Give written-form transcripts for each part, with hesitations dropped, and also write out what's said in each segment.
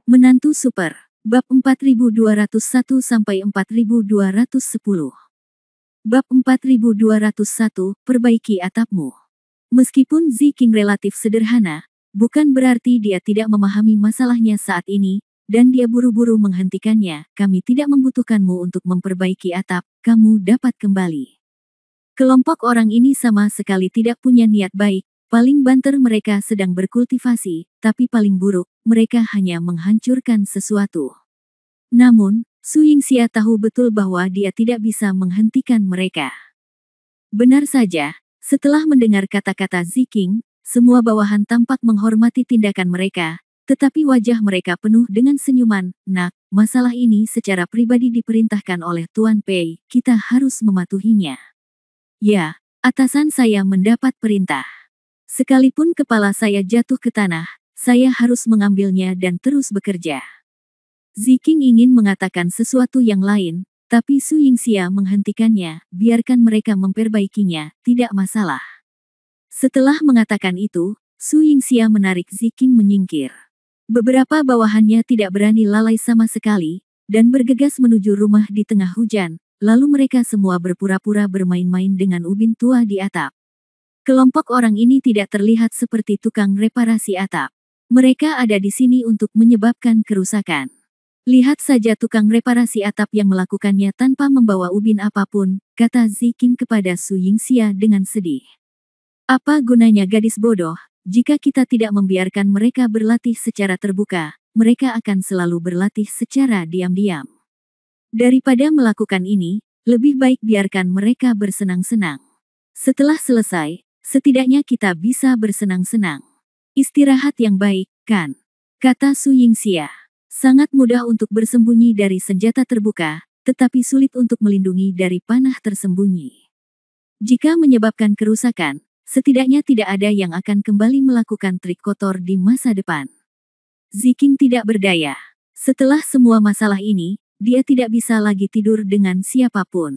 Menantu Super. Bab 4201-4210. Bab 4201, Perbaiki atapmu. Meskipun Ziking relatif sederhana, bukan berarti dia tidak memahami masalahnya saat ini, dan dia buru-buru menghentikannya. Kami tidak membutuhkanmu untuk memperbaiki atap, kamu dapat kembali. Kelompok orang ini sama sekali tidak punya niat baik. Paling banter mereka sedang berkultivasi, tapi paling buruk, mereka hanya menghancurkan sesuatu. Namun, Su Yingxia tahu betul bahwa dia tidak bisa menghentikan mereka. Benar saja, setelah mendengar kata-kata Ziking, semua bawahan tampak menghormati tindakan mereka, tetapi wajah mereka penuh dengan senyuman. Nak, masalah ini secara pribadi diperintahkan oleh Tuan Pei, kita harus mematuhinya. Ya, atasan saya mendapat perintah. Sekalipun kepala saya jatuh ke tanah, saya harus mengambilnya dan terus bekerja. Ziking ingin mengatakan sesuatu yang lain, tapi Su Yingxia menghentikannya. Biarkan mereka memperbaikinya, tidak masalah. Setelah mengatakan itu, Su Yingxia menarik Ziking menyingkir. Beberapa bawahannya tidak berani lalai sama sekali, dan bergegas menuju rumah di tengah hujan, lalu mereka semua berpura-pura bermain-main dengan ubin tua di atap. Kelompok orang ini tidak terlihat seperti tukang reparasi atap. Mereka ada di sini untuk menyebabkan kerusakan. Lihat saja tukang reparasi atap yang melakukannya tanpa membawa ubin apapun, kata Ziking kepada Su Yingxia dengan sedih. Apa gunanya gadis bodoh, jika kita tidak membiarkan mereka berlatih secara terbuka, mereka akan selalu berlatih secara diam-diam. Daripada melakukan ini, lebih baik biarkan mereka bersenang-senang. Setelah selesai, setidaknya kita bisa bersenang-senang. Istirahat yang baik, kan? Kata Su Yingxia. Sangat mudah untuk bersembunyi dari senjata terbuka, tetapi sulit untuk melindungi dari panah tersembunyi. Jika menyebabkan kerusakan, setidaknya tidak ada yang akan kembali melakukan trik kotor di masa depan. Ziking tidak berdaya. Setelah semua masalah ini, dia tidak bisa lagi tidur dengan siapapun.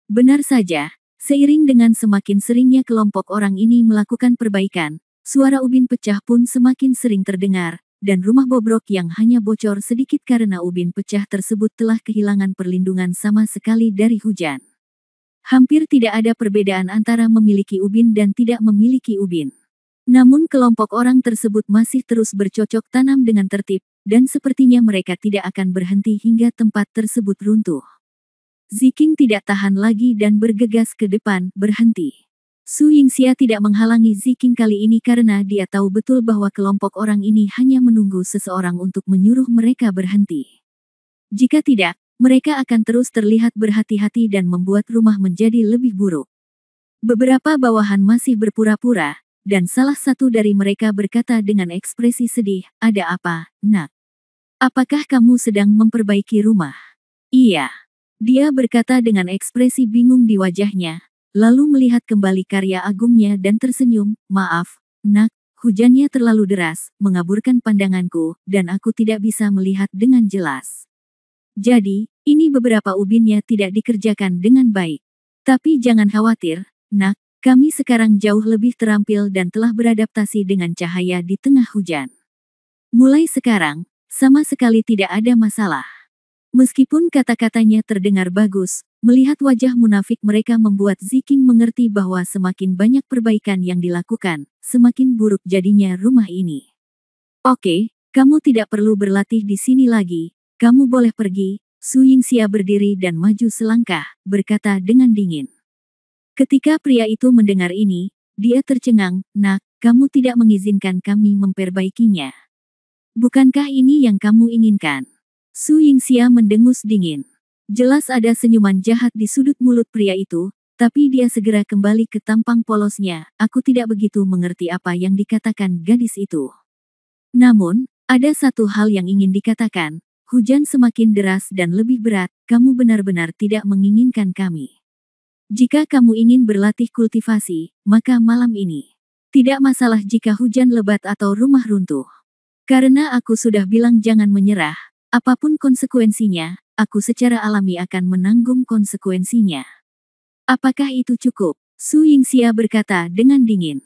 Benar saja. Seiring dengan semakin seringnya kelompok orang ini melakukan perbaikan, suara ubin pecah pun semakin sering terdengar, dan rumah bobrok yang hanya bocor sedikit karena ubin pecah tersebut telah kehilangan perlindungan sama sekali dari hujan. Hampir tidak ada perbedaan antara memiliki ubin dan tidak memiliki ubin. Namun kelompok orang tersebut masih terus bercocok tanam dengan tertib, dan sepertinya mereka tidak akan berhenti hingga tempat tersebut runtuh. Ziking tidak tahan lagi dan bergegas ke depan, berhenti. Su Yingxia tidak menghalangi Ziking kali ini karena dia tahu betul bahwa kelompok orang ini hanya menunggu seseorang untuk menyuruh mereka berhenti. Jika tidak, mereka akan terus terlihat berhati-hati dan membuat rumah menjadi lebih buruk. Beberapa bawahan masih berpura-pura, dan salah satu dari mereka berkata dengan ekspresi sedih, "Ada apa, Nak? Apakah kamu sedang memperbaiki rumah?" "Iya." Dia berkata dengan ekspresi bingung di wajahnya, lalu melihat kembali karya agungnya dan tersenyum, "Maaf, Nak, hujannya terlalu deras, mengaburkan pandanganku, dan aku tidak bisa melihat dengan jelas. Jadi, ini beberapa ubinnya tidak dikerjakan dengan baik. Tapi jangan khawatir, Nak, kami sekarang jauh lebih terampil dan telah beradaptasi dengan cahaya di tengah hujan. Mulai sekarang, sama sekali tidak ada masalah." Meskipun kata-katanya terdengar bagus, melihat wajah munafik mereka membuat Ziking mengerti bahwa semakin banyak perbaikan yang dilakukan, semakin buruk jadinya rumah ini. "Oke, kamu tidak perlu berlatih di sini lagi, kamu boleh pergi." Su Yingxia berdiri dan maju selangkah, berkata dengan dingin. Ketika pria itu mendengar ini, dia tercengang, "Nak, kamu tidak mengizinkan kami memperbaikinya. Bukankah ini yang kamu inginkan?" Su Yingxia mendengus dingin. Jelas ada senyuman jahat di sudut mulut pria itu, tapi dia segera kembali ke tampang polosnya. "Aku tidak begitu mengerti apa yang dikatakan gadis itu. Namun, ada satu hal yang ingin dikatakan, hujan semakin deras dan lebih berat, kamu benar-benar tidak menginginkan kami. Jika kamu ingin berlatih kultivasi, maka malam ini. Tidak masalah jika hujan lebat atau rumah runtuh. Karena aku sudah bilang jangan menyerah. Apapun konsekuensinya, aku secara alami akan menanggung konsekuensinya." "Apakah itu cukup?" Su Yingxia berkata dengan dingin.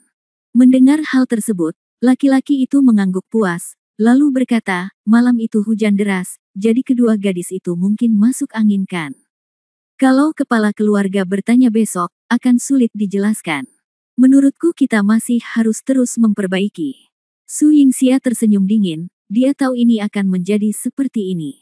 Mendengar hal tersebut, laki-laki itu mengangguk puas, lalu berkata, malam itu hujan deras, jadi kedua gadis itu mungkin masuk angin kan? Kalau kepala keluarga bertanya besok, akan sulit dijelaskan. Menurutku kita masih harus terus memperbaiki. Su Yingxia tersenyum dingin, dia tahu ini akan menjadi seperti ini.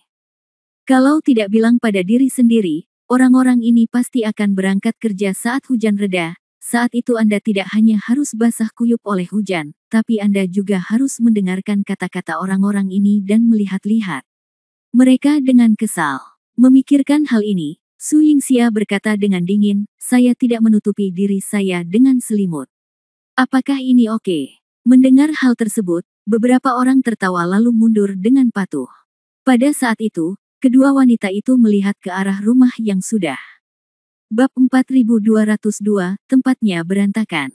Kalau tidak bilang pada diri sendiri, orang-orang ini pasti akan berangkat kerja saat hujan reda. Saat itu Anda tidak hanya harus basah kuyup oleh hujan, tapi Anda juga harus mendengarkan kata-kata orang-orang ini dan melihat-lihat mereka dengan kesal. Memikirkan hal ini, Su Yingxia berkata dengan dingin, saya tidak menutupi diri saya dengan selimut. Apakah ini oke? Mendengar hal tersebut, beberapa orang tertawa lalu mundur dengan patuh. Pada saat itu, kedua wanita itu melihat ke arah rumah yang sudah. Bab 4202, tempatnya berantakan.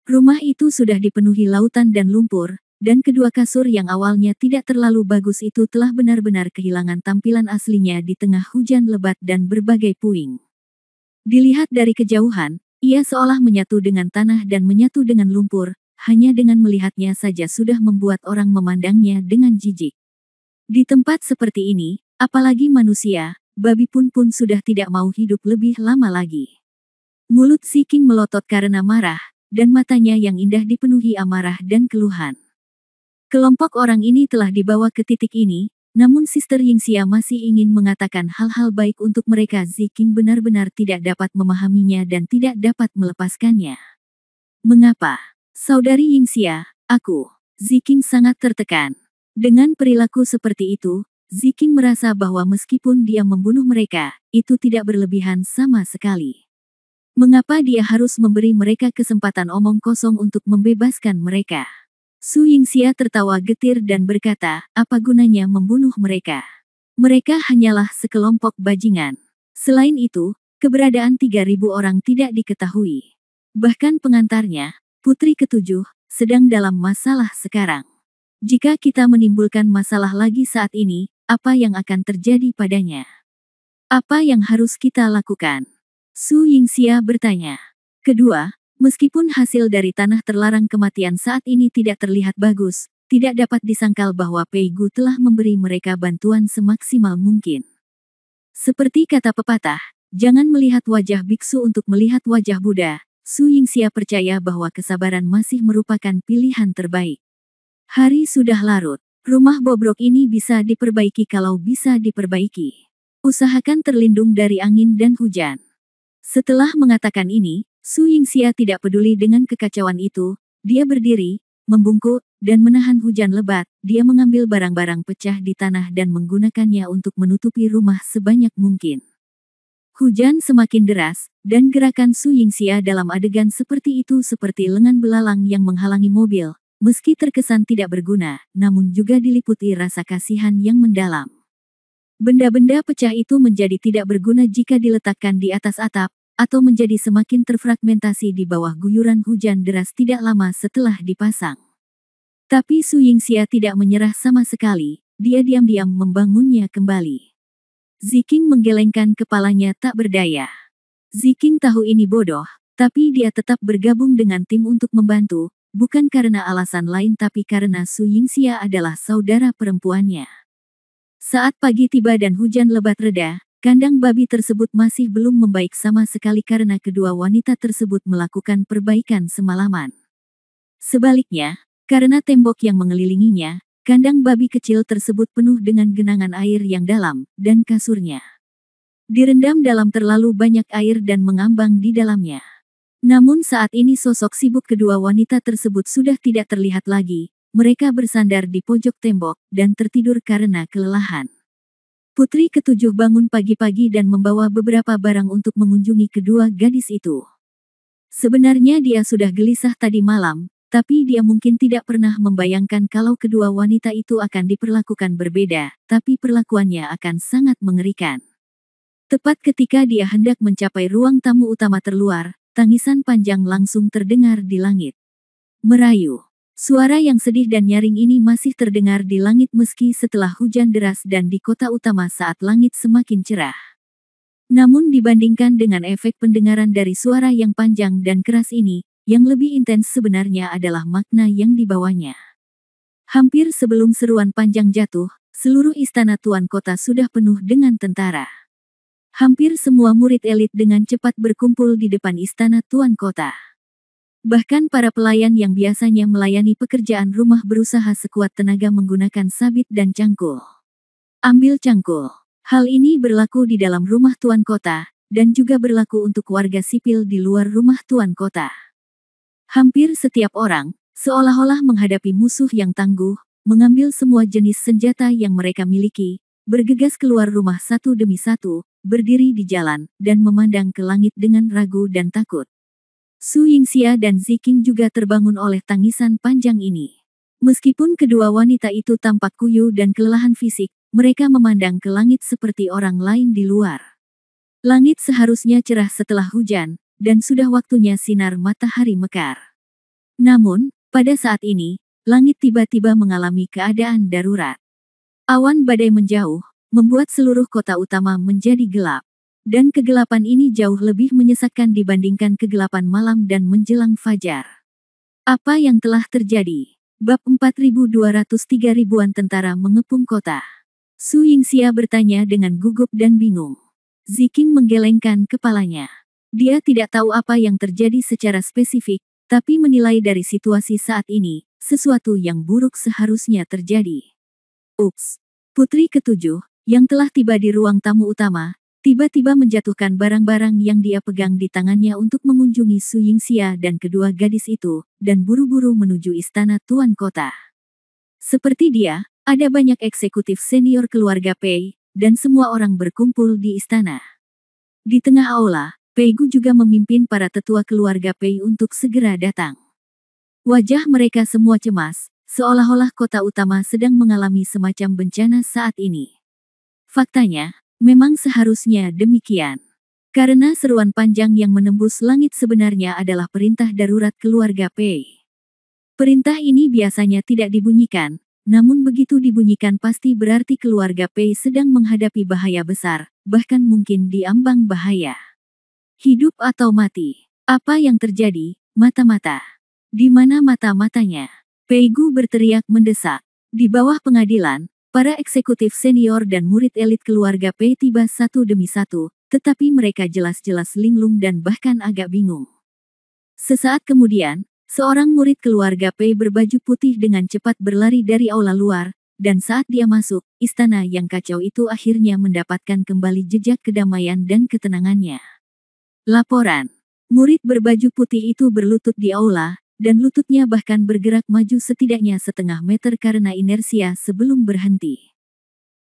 Rumah itu sudah dipenuhi lautan dan lumpur, dan kedua kasur yang awalnya tidak terlalu bagus itu telah benar-benar kehilangan tampilan aslinya di tengah hujan lebat dan berbagai puing. Dilihat dari kejauhan, ia seolah menyatu dengan tanah dan menyatu dengan lumpur, hanya dengan melihatnya saja sudah membuat orang memandangnya dengan jijik. Di tempat seperti ini, apalagi manusia, babi pun sudah tidak mau hidup lebih lama lagi. Mulut si King melotot karena marah, dan matanya yang indah dipenuhi amarah dan keluhan. Kelompok orang ini telah dibawa ke titik ini, namun Sister Yingxia masih ingin mengatakan hal-hal baik untuk mereka. Si King benar-benar tidak dapat memahaminya dan tidak dapat melepaskannya. Mengapa? Saudari Yingxia, aku. Si King sangat tertekan. Dengan perilaku seperti itu, Ziking merasa bahwa meskipun dia membunuh mereka, itu tidak berlebihan sama sekali. Mengapa dia harus memberi mereka kesempatan omong kosong untuk membebaskan mereka? Su Yingxia tertawa getir dan berkata, apa gunanya membunuh mereka? Mereka hanyalah sekelompok bajingan. Selain itu, keberadaan 3.000 orang tidak diketahui. Bahkan pengantarnya, Putri Ketujuh, sedang dalam masalah sekarang. Jika kita menimbulkan masalah lagi saat ini, apa yang akan terjadi padanya? Apa yang harus kita lakukan? Su Yingxia bertanya. Kedua, meskipun hasil dari tanah terlarang kematian saat ini tidak terlihat bagus, tidak dapat disangkal bahwa Pei Gu telah memberi mereka bantuan semaksimal mungkin. Seperti kata pepatah, jangan melihat wajah biksu untuk melihat wajah Buddha. Su Yingxia percaya bahwa kesabaran masih merupakan pilihan terbaik. Hari sudah larut. Rumah bobrok ini bisa diperbaiki kalau bisa diperbaiki. Usahakan terlindung dari angin dan hujan. Setelah mengatakan ini, Su Yingxia tidak peduli dengan kekacauan itu. Dia berdiri, membungkuk, dan menahan hujan lebat. Dia mengambil barang-barang pecah di tanah dan menggunakannya untuk menutupi rumah sebanyak mungkin. Hujan semakin deras, dan gerakan Su Yingxia dalam adegan seperti itu seperti lengan belalang yang menghalangi mobil. Meski terkesan tidak berguna, namun juga diliputi rasa kasihan yang mendalam. Benda-benda pecah itu menjadi tidak berguna jika diletakkan di atas atap, atau menjadi semakin terfragmentasi di bawah guyuran hujan deras tidak lama setelah dipasang. Tapi Su Yingxia tidak menyerah sama sekali, dia diam-diam membangunnya kembali. Ziking menggelengkan kepalanya tak berdaya. Ziking tahu ini bodoh, tapi dia tetap bergabung dengan tim untuk membantu. Bukan karena alasan lain tapi karena Su Yingxia adalah saudara perempuannya. Saat pagi tiba dan hujan lebat reda, kandang babi tersebut masih belum membaik sama sekali karena kedua wanita tersebut melakukan perbaikan semalaman. Sebaliknya, karena tembok yang mengelilinginya, kandang babi kecil tersebut penuh dengan genangan air yang dalam, dan kasurnya direndam dalam terlalu banyak air dan mengambang di dalamnya. Namun saat ini sosok sibuk kedua wanita tersebut sudah tidak terlihat lagi, mereka bersandar di pojok tembok, dan tertidur karena kelelahan. Putri Ketujuh bangun pagi-pagi dan membawa beberapa barang untuk mengunjungi kedua gadis itu. Sebenarnya dia sudah gelisah tadi malam, tapi dia mungkin tidak pernah membayangkan kalau kedua wanita itu akan diperlakukan berbeda, tapi perlakuannya akan sangat mengerikan. Tepat ketika dia hendak mencapai ruang tamu utama terluar, tangisan panjang langsung terdengar di langit. Merayu. Suara yang sedih dan nyaring ini masih terdengar di langit meski setelah hujan deras dan di kota utama saat langit semakin cerah. Namun dibandingkan dengan efek pendengaran dari suara yang panjang dan keras ini, yang lebih intens sebenarnya adalah makna yang dibawanya. Hampir sebelum seruan panjang jatuh, seluruh istana tuan kota sudah penuh dengan tentara. Hampir semua murid elit dengan cepat berkumpul di depan istana tuan kota. Bahkan para pelayan yang biasanya melayani pekerjaan rumah berusaha sekuat tenaga menggunakan sabit dan cangkul. Ambil cangkul. Hal ini berlaku di dalam rumah tuan kota, dan juga berlaku untuk warga sipil di luar rumah tuan kota. Hampir setiap orang, seolah-olah menghadapi musuh yang tangguh, mengambil semua jenis senjata yang mereka miliki, bergegas keluar rumah satu demi satu, berdiri di jalan, dan memandang ke langit dengan ragu dan takut. Su Yingxia dan Ziking juga terbangun oleh tangisan panjang ini. Meskipun kedua wanita itu tampak kuyu dan kelelahan fisik, mereka memandang ke langit seperti orang lain di luar. Langit seharusnya cerah setelah hujan, dan sudah waktunya sinar matahari mekar. Namun, pada saat ini, langit tiba-tiba mengalami keadaan darurat. Awan badai menjauh, membuat seluruh kota utama menjadi gelap. Dan kegelapan ini jauh lebih menyesakkan dibandingkan kegelapan malam dan menjelang fajar. Apa yang telah terjadi? Bab 4203 ribuan tentara mengepung kota. Su Yingxia bertanya dengan gugup dan bingung. Ziking menggelengkan kepalanya. Dia tidak tahu apa yang terjadi secara spesifik, tapi menilai dari situasi saat ini, sesuatu yang buruk seharusnya terjadi. Ups! Putri ketujuh, yang telah tiba di ruang tamu utama, tiba-tiba menjatuhkan barang-barang yang dia pegang di tangannya untuk mengunjungi Su Yingxia dan kedua gadis itu, dan buru-buru menuju istana tuan kota. Seperti dia, ada banyak eksekutif senior keluarga Pei, dan semua orang berkumpul di istana. Di tengah aula, Pei Gu juga memimpin para tetua keluarga Pei untuk segera datang. Wajah mereka semua cemas, seolah-olah kota utama sedang mengalami semacam bencana saat ini. Faktanya, memang seharusnya demikian. Karena seruan panjang yang menembus langit sebenarnya adalah perintah darurat keluarga Pei. Perintah ini biasanya tidak dibunyikan, namun begitu dibunyikan pasti berarti keluarga Pei sedang menghadapi bahaya besar, bahkan mungkin diambang bahaya. Hidup atau mati? Apa yang terjadi? Mata-mata. Di mana mata-matanya? Pei Gu berteriak mendesak. Di bawah pengadilan, para eksekutif senior dan murid elit keluarga Pei tiba satu demi satu, tetapi mereka jelas-jelas linglung dan bahkan agak bingung. Sesaat kemudian, seorang murid keluarga Pei berbaju putih dengan cepat berlari dari aula luar, dan saat dia masuk, istana yang kacau itu akhirnya mendapatkan kembali jejak kedamaian dan ketenangannya. Laporan. Murid berbaju putih itu berlutut di aula, dan lututnya bahkan bergerak maju setidaknya setengah meter karena inersia sebelum berhenti.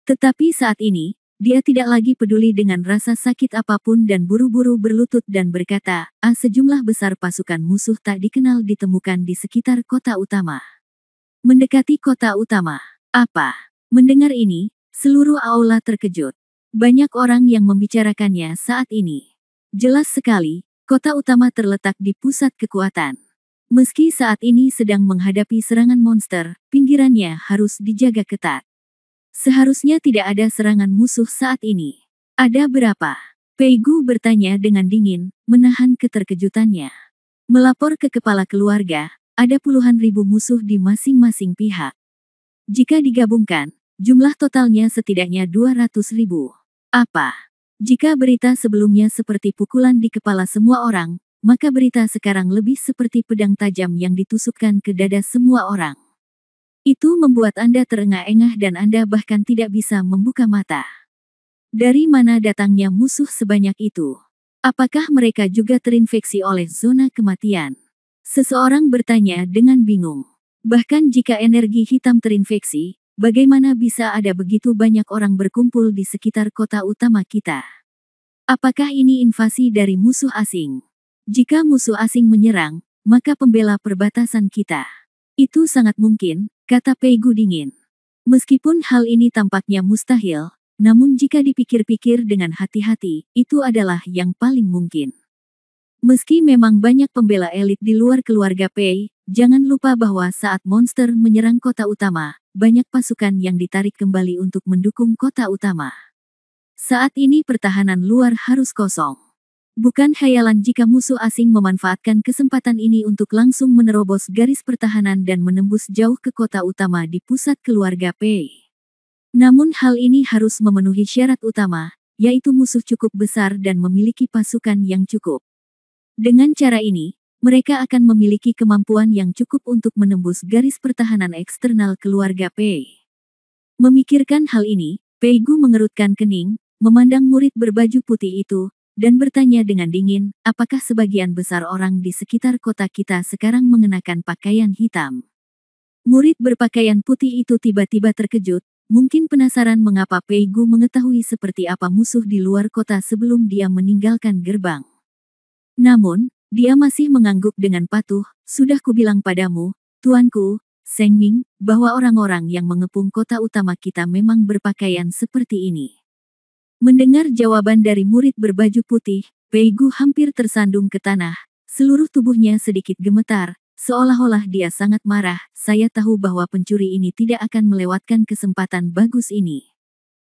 Tetapi saat ini, dia tidak lagi peduli dengan rasa sakit apapun dan buru-buru berlutut dan berkata, sejumlah besar pasukan musuh tak dikenal ditemukan di sekitar kota utama. Mendekati kota utama. Apa? Mendengar ini, seluruh aula terkejut. Banyak orang yang membicarakannya saat ini. Jelas sekali, kota utama terletak di pusat kekuatan. Meski saat ini sedang menghadapi serangan monster, pinggirannya harus dijaga ketat. Seharusnya tidak ada serangan musuh saat ini. Ada berapa? Pei Gu bertanya dengan dingin, menahan keterkejutannya. Melapor ke kepala keluarga, ada puluhan ribu musuh di masing-masing pihak. Jika digabungkan, jumlah totalnya setidaknya 200.000. Apa? Jika berita sebelumnya seperti pukulan di kepala semua orang, maka berita sekarang lebih seperti pedang tajam yang ditusukkan ke dada semua orang. Itu membuat Anda terengah-engah dan Anda bahkan tidak bisa membuka mata. Dari mana datangnya musuh sebanyak itu? Apakah mereka juga terinfeksi oleh zona kematian? Seseorang bertanya dengan bingung. Bahkan jika energi hitam terinfeksi, bagaimana bisa ada begitu banyak orang berkumpul di sekitar kota utama kita? Apakah ini invasi dari musuh asing? Jika musuh asing menyerang, maka pembela perbatasan kita. Itu sangat mungkin, kata Pei Gu dingin. Meskipun hal ini tampaknya mustahil, namun jika dipikir-pikir dengan hati-hati, itu adalah yang paling mungkin. Meski memang banyak pembela elit di luar keluarga Pei, jangan lupa bahwa saat monster menyerang kota utama, banyak pasukan yang ditarik kembali untuk mendukung kota utama. Saat ini pertahanan luar harus kosong. Bukan khayalan jika musuh asing memanfaatkan kesempatan ini untuk langsung menerobos garis pertahanan dan menembus jauh ke kota utama di pusat keluarga Pei. Namun hal ini harus memenuhi syarat utama, yaitu musuh cukup besar dan memiliki pasukan yang cukup. Dengan cara ini, mereka akan memiliki kemampuan yang cukup untuk menembus garis pertahanan eksternal keluarga Pei. Memikirkan hal ini, Pei Gu mengerutkan kening, memandang murid berbaju putih itu, dan bertanya dengan dingin, apakah sebagian besar orang di sekitar kota kita sekarang mengenakan pakaian hitam? Murid berpakaian putih itu tiba-tiba terkejut, mungkin penasaran mengapa Pei Gu mengetahui seperti apa musuh di luar kota sebelum dia meninggalkan gerbang. Namun, dia masih mengangguk dengan patuh, sudah kubilang padamu, tuanku, Seng Ming, bahwa orang-orang yang mengepung kota utama kita memang berpakaian seperti ini. Mendengar jawaban dari murid berbaju putih, Pei Gu hampir tersandung ke tanah, seluruh tubuhnya sedikit gemetar, seolah-olah dia sangat marah. Saya tahu bahwa pencuri ini tidak akan melewatkan kesempatan bagus ini.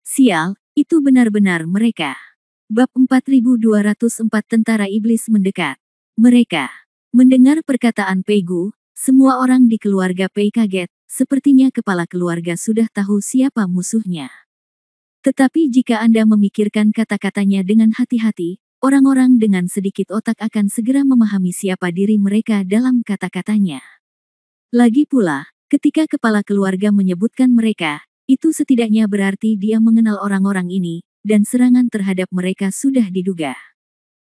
Sial, itu benar-benar mereka. Bab 4204 Tentara Iblis mendekat. Mereka. Mendengar perkataan Pei Gu, semua orang di keluarga Pei kaget, sepertinya kepala keluarga sudah tahu siapa musuhnya. Tetapi jika Anda memikirkan kata-katanya dengan hati-hati, orang-orang dengan sedikit otak akan segera memahami siapa diri mereka dalam kata-katanya. Lagi pula, ketika kepala keluarga menyebutkan mereka, itu setidaknya berarti dia mengenal orang-orang ini, dan serangan terhadap mereka sudah diduga.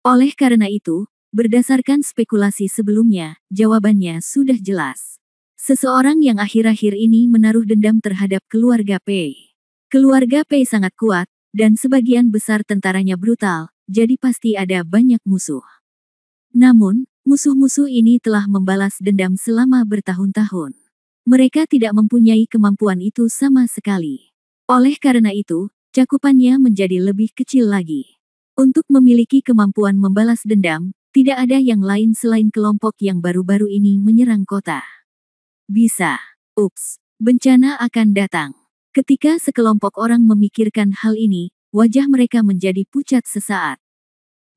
Oleh karena itu, berdasarkan spekulasi sebelumnya, jawabannya sudah jelas. Seseorang yang akhir-akhir ini menaruh dendam terhadap keluarga Pei. Keluarga Pei sangat kuat, dan sebagian besar tentaranya brutal, jadi pasti ada banyak musuh. Namun, musuh-musuh ini telah membalas dendam selama bertahun-tahun. Mereka tidak mempunyai kemampuan itu sama sekali. Oleh karena itu, cakupannya menjadi lebih kecil lagi. Untuk memiliki kemampuan membalas dendam, tidak ada yang lain selain kelompok yang baru-baru ini menyerang kota. Bisa. Ups, bencana akan datang. Ketika sekelompok orang memikirkan hal ini, wajah mereka menjadi pucat sesaat.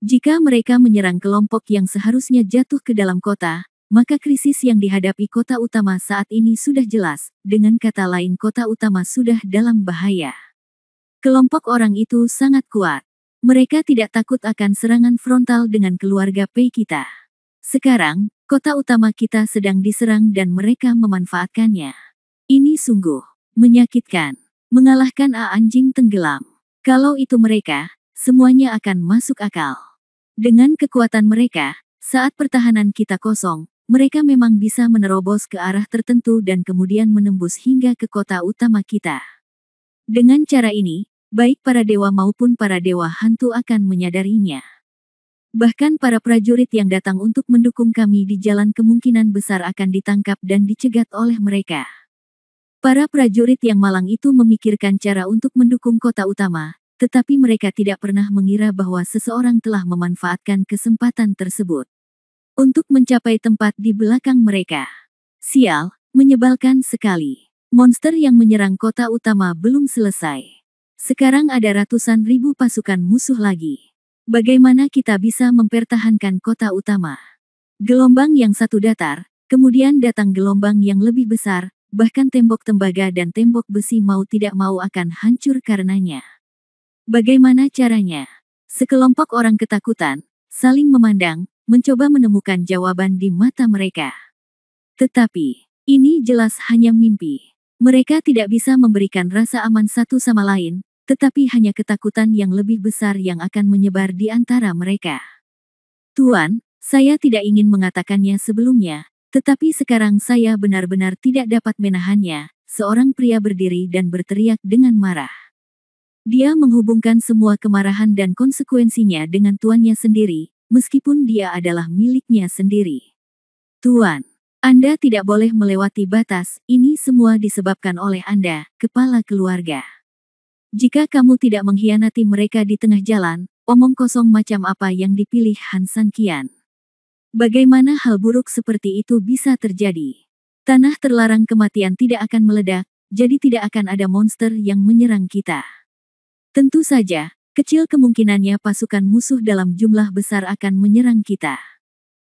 Jika mereka menyerang kelompok yang seharusnya jatuh ke dalam kota, maka krisis yang dihadapi kota utama saat ini sudah jelas, dengan kata lain kota utama sudah dalam bahaya. Kelompok orang itu sangat kuat. Mereka tidak takut akan serangan frontal dengan keluarga Pei kita. Sekarang, kota utama kita sedang diserang dan mereka memanfaatkannya. Ini sungguh menyakitkan. Mengalahkan anjing tenggelam. Kalau itu mereka, semuanya akan masuk akal. Dengan kekuatan mereka, saat pertahanan kita kosong, mereka memang bisa menerobos ke arah tertentu dan kemudian menembus hingga ke kota utama kita. Dengan cara ini, baik para dewa maupun para dewa hantu akan menyadarinya. Bahkan para prajurit yang datang untuk mendukung kami di jalan kemungkinan besar akan ditangkap dan dicegat oleh mereka. Para prajurit yang malang itu memikirkan cara untuk mendukung kota utama, tetapi mereka tidak pernah mengira bahwa seseorang telah memanfaatkan kesempatan tersebut untuk mencapai tempat di belakang mereka. Sial, menyebalkan sekali. Monster yang menyerang kota utama belum selesai. Sekarang ada ratusan ribu pasukan musuh lagi. Bagaimana kita bisa mempertahankan kota utama? Gelombang yang satu datar, kemudian datang gelombang yang lebih besar, bahkan tembok tembaga dan tembok besi mau tidak mau akan hancur karenanya. Bagaimana caranya? Sekelompok orang ketakutan, saling memandang, mencoba menemukan jawaban di mata mereka. Tetapi, ini jelas hanya mimpi. Mereka tidak bisa memberikan rasa aman satu sama lain, tetapi hanya ketakutan yang lebih besar yang akan menyebar di antara mereka. Tuan, saya tidak ingin mengatakannya sebelumnya, tetapi sekarang saya benar-benar tidak dapat menahannya. Seorang pria berdiri dan berteriak dengan marah. Dia menghubungkan semua kemarahan dan konsekuensinya dengan tuannya sendiri, meskipun dia adalah miliknya sendiri. Tuan, Anda tidak boleh melewati batas, ini semua disebabkan oleh Anda, kepala keluarga. Jika kamu tidak mengkhianati mereka di tengah jalan, omong kosong macam apa yang dipilih Han San Qian? Bagaimana hal buruk seperti itu bisa terjadi? Tanah terlarang kematian tidak akan meledak, jadi tidak akan ada monster yang menyerang kita. Tentu saja, Kecil kemungkinannya pasukan musuh dalam jumlah besar akan menyerang kita.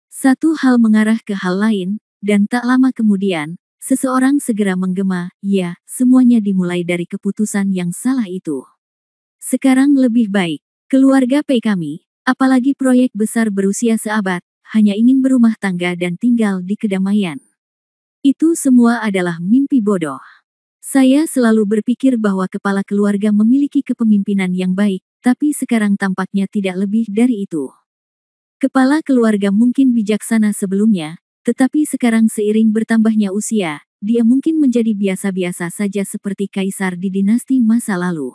Satu hal mengarah ke hal lain, dan tak lama kemudian, seseorang segera menggema, ya, semuanya dimulai dari keputusan yang salah itu. Sekarang lebih baik, keluarga Pei kami, apalagi proyek besar berusia seabad, hanya ingin berumah tangga dan tinggal di kedamaian. Itu semua adalah mimpi bodoh. Saya selalu berpikir bahwa kepala keluarga memiliki kepemimpinan yang baik, tapi sekarang tampaknya tidak lebih dari itu. Kepala keluarga mungkin bijaksana sebelumnya, tetapi sekarang seiring bertambahnya usia, dia mungkin menjadi biasa-biasa saja seperti kaisar di dinasti masa lalu.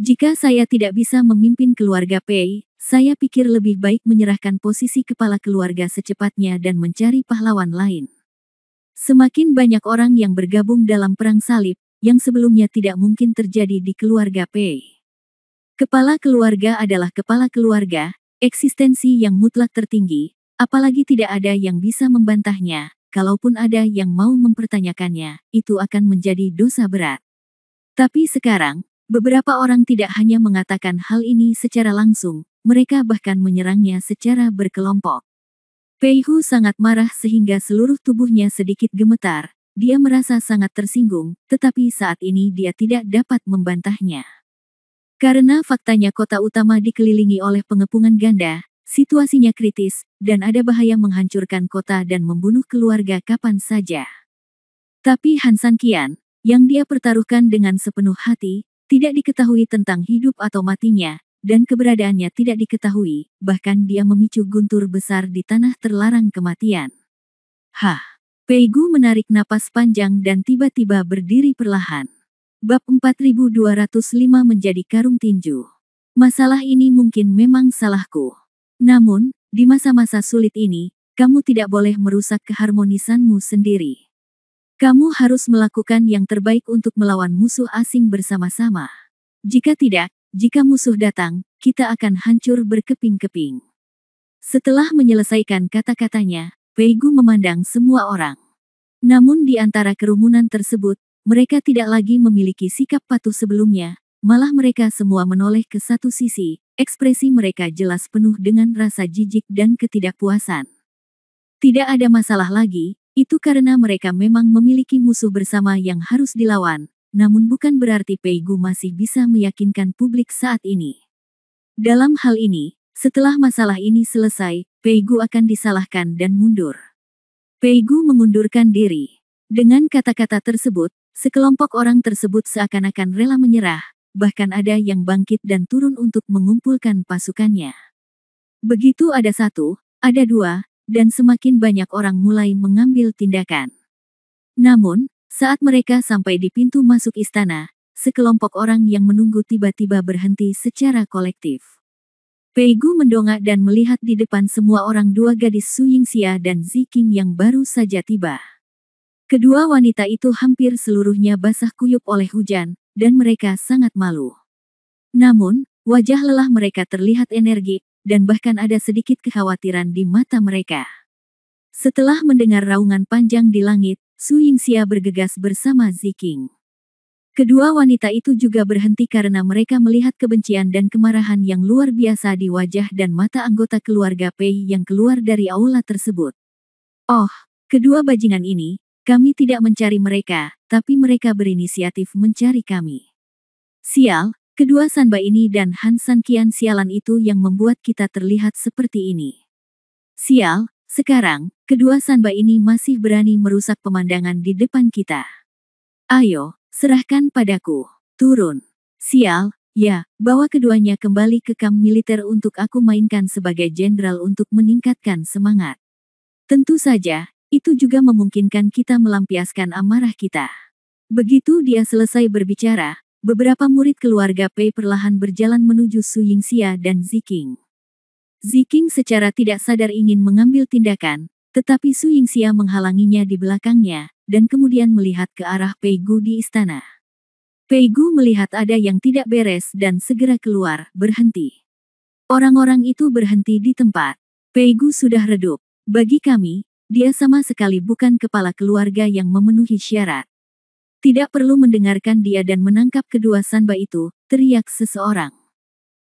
Jika saya tidak bisa memimpin keluarga Pei, saya pikir lebih baik menyerahkan posisi kepala keluarga secepatnya dan mencari pahlawan lain. Semakin banyak orang yang bergabung dalam perang salib, yang sebelumnya tidak mungkin terjadi di keluarga Pei. Kepala keluarga adalah kepala keluarga, eksistensi yang mutlak tertinggi, apalagi tidak ada yang bisa membantahnya, kalaupun ada yang mau mempertanyakannya, itu akan menjadi dosa berat. Tapi sekarang, beberapa orang tidak hanya mengatakan hal ini secara langsung, mereka bahkan menyerangnya secara berkelompok. Pei Hu sangat marah sehingga seluruh tubuhnya sedikit gemetar. Dia merasa sangat tersinggung, tetapi saat ini dia tidak dapat membantahnya. Karena faktanya kota utama dikelilingi oleh pengepungan ganda, situasinya kritis, dan ada bahaya menghancurkan kota dan membunuh keluarga kapan saja. Tapi Han San Qian, yang dia pertaruhkan dengan sepenuh hati, tidak diketahui tentang hidup atau matinya, dan keberadaannya tidak diketahui, bahkan dia memicu guntur besar di tanah terlarang kematian. Hah! Pei Gu menarik napas panjang dan tiba-tiba berdiri perlahan. Bab 4205 menjadi karung tinju. Masalah ini mungkin memang salahku. Namun, di masa-masa sulit ini, kamu tidak boleh merusak keharmonisanmu sendiri. Kamu harus melakukan yang terbaik untuk melawan musuh asing bersama-sama. Jika tidak, jika musuh datang, kita akan hancur berkeping-keping. Setelah menyelesaikan kata-katanya, Pei Gu memandang semua orang. Namun di antara kerumunan tersebut, mereka tidak lagi memiliki sikap patuh sebelumnya, malah mereka semua menoleh ke satu sisi, ekspresi mereka jelas penuh dengan rasa jijik dan ketidakpuasan. Tidak ada masalah lagi, itu karena mereka memang memiliki musuh bersama yang harus dilawan. Namun bukan berarti Pei Gu masih bisa meyakinkan publik saat ini. Dalam hal ini, setelah masalah ini selesai, Pei Gu akan disalahkan dan mundur. Pei Gu mengundurkan diri. Dengan kata-kata tersebut, sekelompok orang tersebut seakan-akan rela menyerah, bahkan ada yang bangkit dan turun untuk mengumpulkan pasukannya. Begitu ada satu, ada dua, dan semakin banyak orang mulai mengambil tindakan. Namun, saat mereka sampai di pintu masuk istana, sekelompok orang yang menunggu tiba-tiba berhenti secara kolektif. Pei Gu mendongak dan melihat di depan semua orang dua gadis Su Yingxia dan Ziqing yang baru saja tiba. Kedua wanita itu hampir seluruhnya basah kuyup oleh hujan, dan mereka sangat malu. Namun, wajah lelah mereka terlihat energik, dan bahkan ada sedikit kekhawatiran di mata mereka. Setelah mendengar raungan panjang di langit, Su Yingxia bergegas bersama Ziqing. Kedua wanita itu juga berhenti karena mereka melihat kebencian dan kemarahan yang luar biasa di wajah dan mata anggota keluarga Pei yang keluar dari aula tersebut. Oh, kedua bajingan ini, kami tidak mencari mereka, tapi mereka berinisiatif mencari kami. Sial, kedua Sanba ini dan Han San Qian sialan itu yang membuat kita terlihat seperti ini. Sial, sekarang, kedua Sanba ini masih berani merusak pemandangan di depan kita. Ayo, serahkan padaku. Turun. Sial, ya, bawa keduanya kembali ke kamp militer untuk aku mainkan sebagai jenderal untuk meningkatkan semangat. Tentu saja, itu juga memungkinkan kita melampiaskan amarah kita. Begitu dia selesai berbicara, beberapa murid keluarga Pei perlahan berjalan menuju Su Yingxia dan Ziqing. Ziqing secara tidak sadar ingin mengambil tindakan, tetapi Su Yingxia menghalanginya di belakangnya, dan kemudian melihat ke arah Pei Gu di istana. Pei Gu melihat ada yang tidak beres dan segera keluar, berhenti. Orang-orang itu berhenti di tempat. Pei Gu sudah redup. Bagi kami, dia sama sekali bukan kepala keluarga yang memenuhi syarat. Tidak perlu mendengarkan dia dan menangkap kedua Sanba itu, teriak seseorang.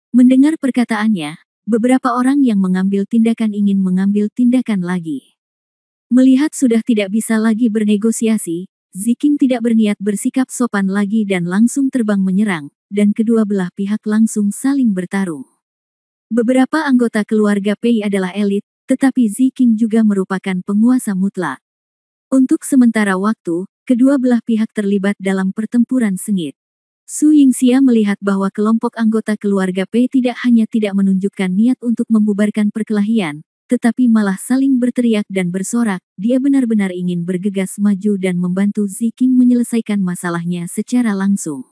Mendengar perkataannya, beberapa orang yang mengambil tindakan ingin mengambil tindakan lagi. Melihat sudah tidak bisa lagi bernegosiasi, Ziking tidak berniat bersikap sopan lagi dan langsung terbang menyerang, dan kedua belah pihak langsung saling bertarung. Beberapa anggota keluarga Pei adalah elit, tetapi Ziking juga merupakan penguasa mutlak. Untuk sementara waktu, kedua belah pihak terlibat dalam pertempuran sengit. Su Yingxia melihat bahwa kelompok anggota keluarga Pei tidak hanya tidak menunjukkan niat untuk membubarkan perkelahian, tetapi malah saling berteriak dan bersorak. Dia benar-benar ingin bergegas maju dan membantu Ziking menyelesaikan masalahnya secara langsung.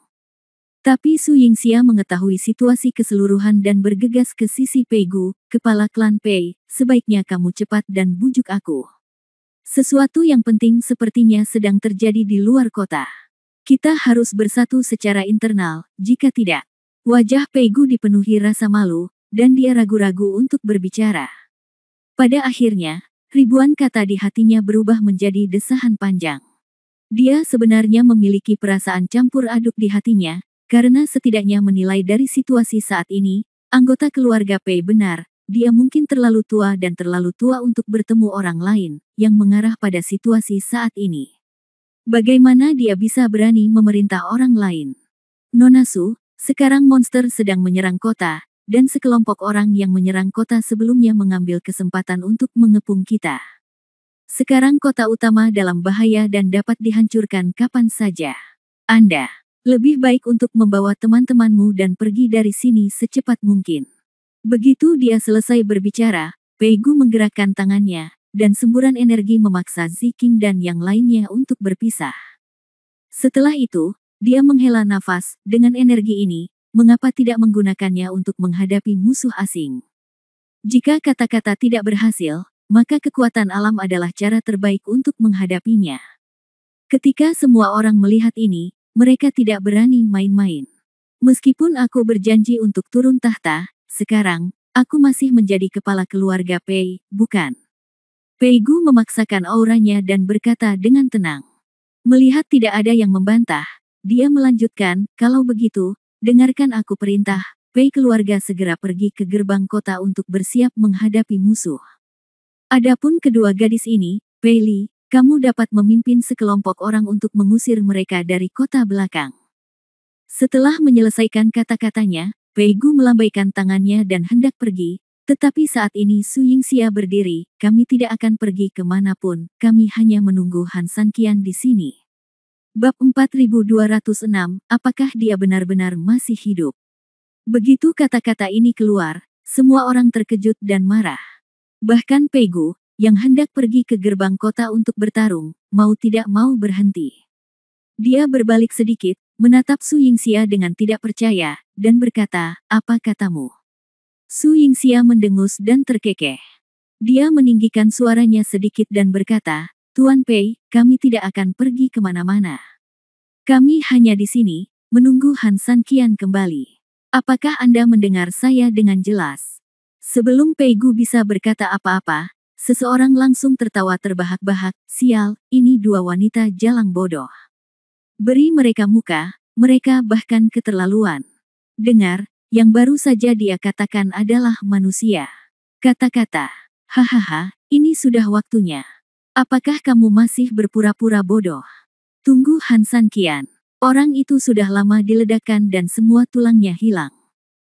Tapi Su Yingxia mengetahui situasi keseluruhan dan bergegas ke sisi Pei Gu, kepala klan Pei, sebaiknya kamu cepat dan bujuk aku. Sesuatu yang penting sepertinya sedang terjadi di luar kota. Kita harus bersatu secara internal, jika tidak. Wajah Pei Gu dipenuhi rasa malu, dan dia ragu-ragu untuk berbicara. Pada akhirnya, ribuan kata di hatinya berubah menjadi desahan panjang. Dia sebenarnya memiliki perasaan campur aduk di hatinya, karena setidaknya menilai dari situasi saat ini, anggota keluarga Pei benar, dia mungkin terlalu tua dan terlalu tua untuk bertemu orang lain, yang mengarah pada situasi saat ini. Bagaimana dia bisa berani memerintah orang lain? Nona Su, sekarang monster sedang menyerang kota, dan sekelompok orang yang menyerang kota sebelumnya mengambil kesempatan untuk mengepung kita. Sekarang kota utama dalam bahaya dan dapat dihancurkan kapan saja. Anda lebih baik untuk membawa teman-temanmu dan pergi dari sini secepat mungkin. Begitu dia selesai berbicara, Pei Gu menggerakkan tangannya, dan semburan energi memaksa Ziking dan yang lainnya untuk berpisah. Setelah itu, dia menghela nafas. Dengan energi ini, mengapa tidak menggunakannya untuk menghadapi musuh asing? Jika kata-kata tidak berhasil, maka kekuatan alam adalah cara terbaik untuk menghadapinya. Ketika semua orang melihat ini, mereka tidak berani main-main. Meskipun aku berjanji untuk turun tahta, sekarang, aku masih menjadi kepala keluarga Pei, bukan? Pei Gu memaksakan auranya dan berkata dengan tenang. Melihat tidak ada yang membantah, dia melanjutkan, kalau begitu, dengarkan aku perintah, Pei keluarga segera pergi ke gerbang kota untuk bersiap menghadapi musuh. Adapun kedua gadis ini, Pei Li, kamu dapat memimpin sekelompok orang untuk mengusir mereka dari kota belakang. Setelah menyelesaikan kata-katanya, Pei Gu melambaikan tangannya dan hendak pergi. Tetapi saat ini Su Yingxia berdiri, kami tidak akan pergi kemanapun, kami hanya menunggu Han Sanqian di sini. Bab 4206, apakah dia benar-benar masih hidup? Begitu kata-kata ini keluar, semua orang terkejut dan marah. Bahkan Pei Gu, yang hendak pergi ke gerbang kota untuk bertarung, mau tidak mau berhenti. Dia berbalik sedikit, menatap Su Yingxia dengan tidak percaya, dan berkata, apa katamu? Su Yingxia mendengus dan terkekeh. Dia meninggikan suaranya sedikit dan berkata, Tuan Pei, kami tidak akan pergi kemana-mana. Kami hanya di sini, menunggu Han Sanqian kembali. Apakah Anda mendengar saya dengan jelas? Sebelum Pei Gu bisa berkata apa-apa, seseorang langsung tertawa terbahak-bahak, sial, ini dua wanita jalang bodoh. Beri mereka muka, mereka bahkan keterlaluan. Dengar, yang baru saja dia katakan adalah manusia. Kata-kata, hahaha, ini sudah waktunya. Apakah kamu masih berpura-pura bodoh? Tunggu Han Sanqian. Orang itu sudah lama diledakkan dan semua tulangnya hilang.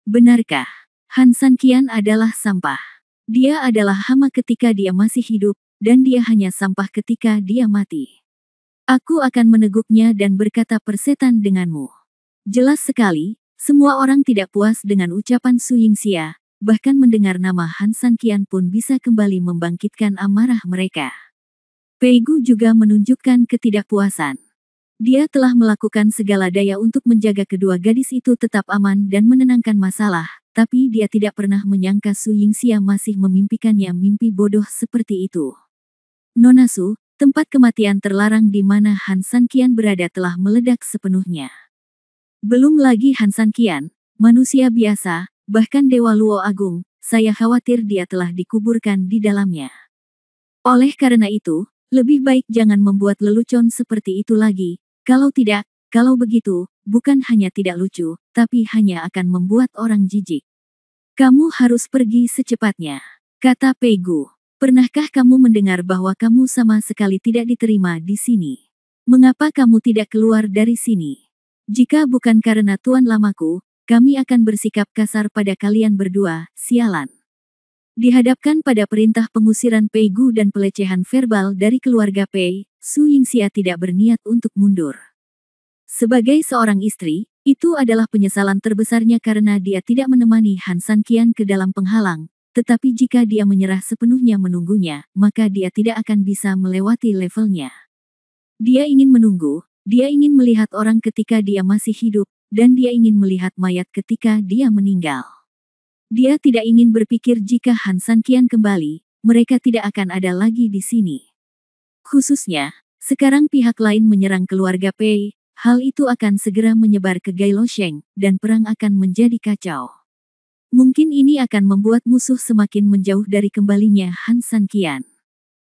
Benarkah? Han Sanqian adalah sampah. Dia adalah hama ketika dia masih hidup, dan dia hanya sampah ketika dia mati. Aku akan meneguknya dan berkata persetan denganmu. Jelas sekali. Semua orang tidak puas dengan ucapan Su Yingxia, bahkan mendengar nama Han Sanqian pun bisa kembali membangkitkan amarah mereka. Pei Gu juga menunjukkan ketidakpuasan. Dia telah melakukan segala daya untuk menjaga kedua gadis itu tetap aman dan menenangkan masalah, tapi dia tidak pernah menyangka Su Yingxia masih memimpikannya mimpi bodoh seperti itu. Nona Su, tempat kematian terlarang di mana Han Sanqian berada telah meledak sepenuhnya. Belum lagi Han Sanqian, manusia biasa, bahkan Dewa Luo Agung, saya khawatir dia telah dikuburkan di dalamnya. Oleh karena itu, lebih baik jangan membuat lelucon seperti itu lagi, kalau tidak, kalau begitu, bukan hanya tidak lucu, tapi hanya akan membuat orang jijik. Kamu harus pergi secepatnya, kata Pei Gu. Pernahkah kamu mendengar bahwa kamu sama sekali tidak diterima di sini? Mengapa kamu tidak keluar dari sini? Jika bukan karena tuan lamaku, kami akan bersikap kasar pada kalian berdua, sialan. Dihadapkan pada perintah pengusiran Pei Gu dan pelecehan verbal dari keluarga Pei, Su Yingxia tidak berniat untuk mundur. Sebagai seorang istri, itu adalah penyesalan terbesarnya karena dia tidak menemani Han Sanqian ke dalam penghalang, tetapi jika dia menyerah sepenuhnya menunggunya, maka dia tidak akan bisa melewati levelnya. Dia ingin menunggu, dia ingin melihat orang ketika dia masih hidup, dan dia ingin melihat mayat ketika dia meninggal. Dia tidak ingin berpikir jika Han Sanqian kembali, mereka tidak akan ada lagi di sini. Khususnya, sekarang pihak lain menyerang keluarga Pei. Hal itu akan segera menyebar ke Gailosheng, dan perang akan menjadi kacau. Mungkin ini akan membuat musuh semakin menjauh dari kembalinya Han Sanqian.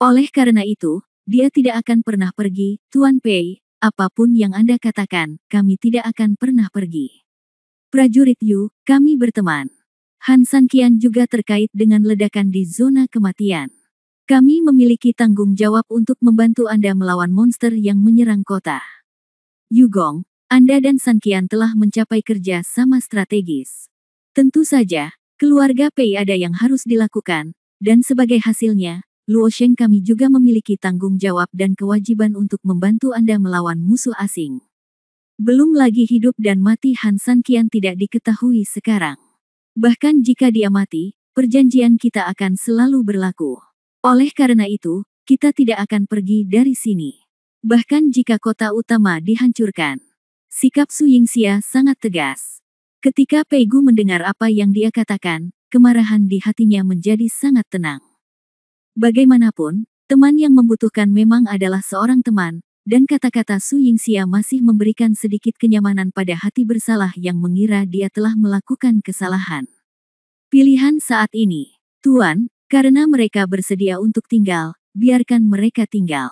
Oleh karena itu, dia tidak akan pernah pergi, Tuan Pei, apapun yang Anda katakan, kami tidak akan pernah pergi. Prajurit Yu, kami berteman. Han Sanqian juga terkait dengan ledakan di zona kematian. Kami memiliki tanggung jawab untuk membantu Anda melawan monster yang menyerang kota. Yugong, Anda dan Sanqian telah mencapai kerja sama strategis. Tentu saja, keluarga Pei ada yang harus dilakukan, dan sebagai hasilnya, Luosheng kami juga memiliki tanggung jawab dan kewajiban untuk membantu Anda melawan musuh asing. Belum lagi hidup dan mati Han Sanqian tidak diketahui sekarang. Bahkan jika dia mati, perjanjian kita akan selalu berlaku. Oleh karena itu, kita tidak akan pergi dari sini. Bahkan jika kota utama dihancurkan. Sikap Su Yingxia sangat tegas. Ketika Pei Gu mendengar apa yang dia katakan, kemarahan di hatinya menjadi sangat tenang. Bagaimanapun, teman yang membutuhkan memang adalah seorang teman, dan kata-kata Su Yingxia masih memberikan sedikit kenyamanan pada hati bersalah yang mengira dia telah melakukan kesalahan. Pilihan saat ini, Tuan, karena mereka bersedia untuk tinggal, biarkan mereka tinggal.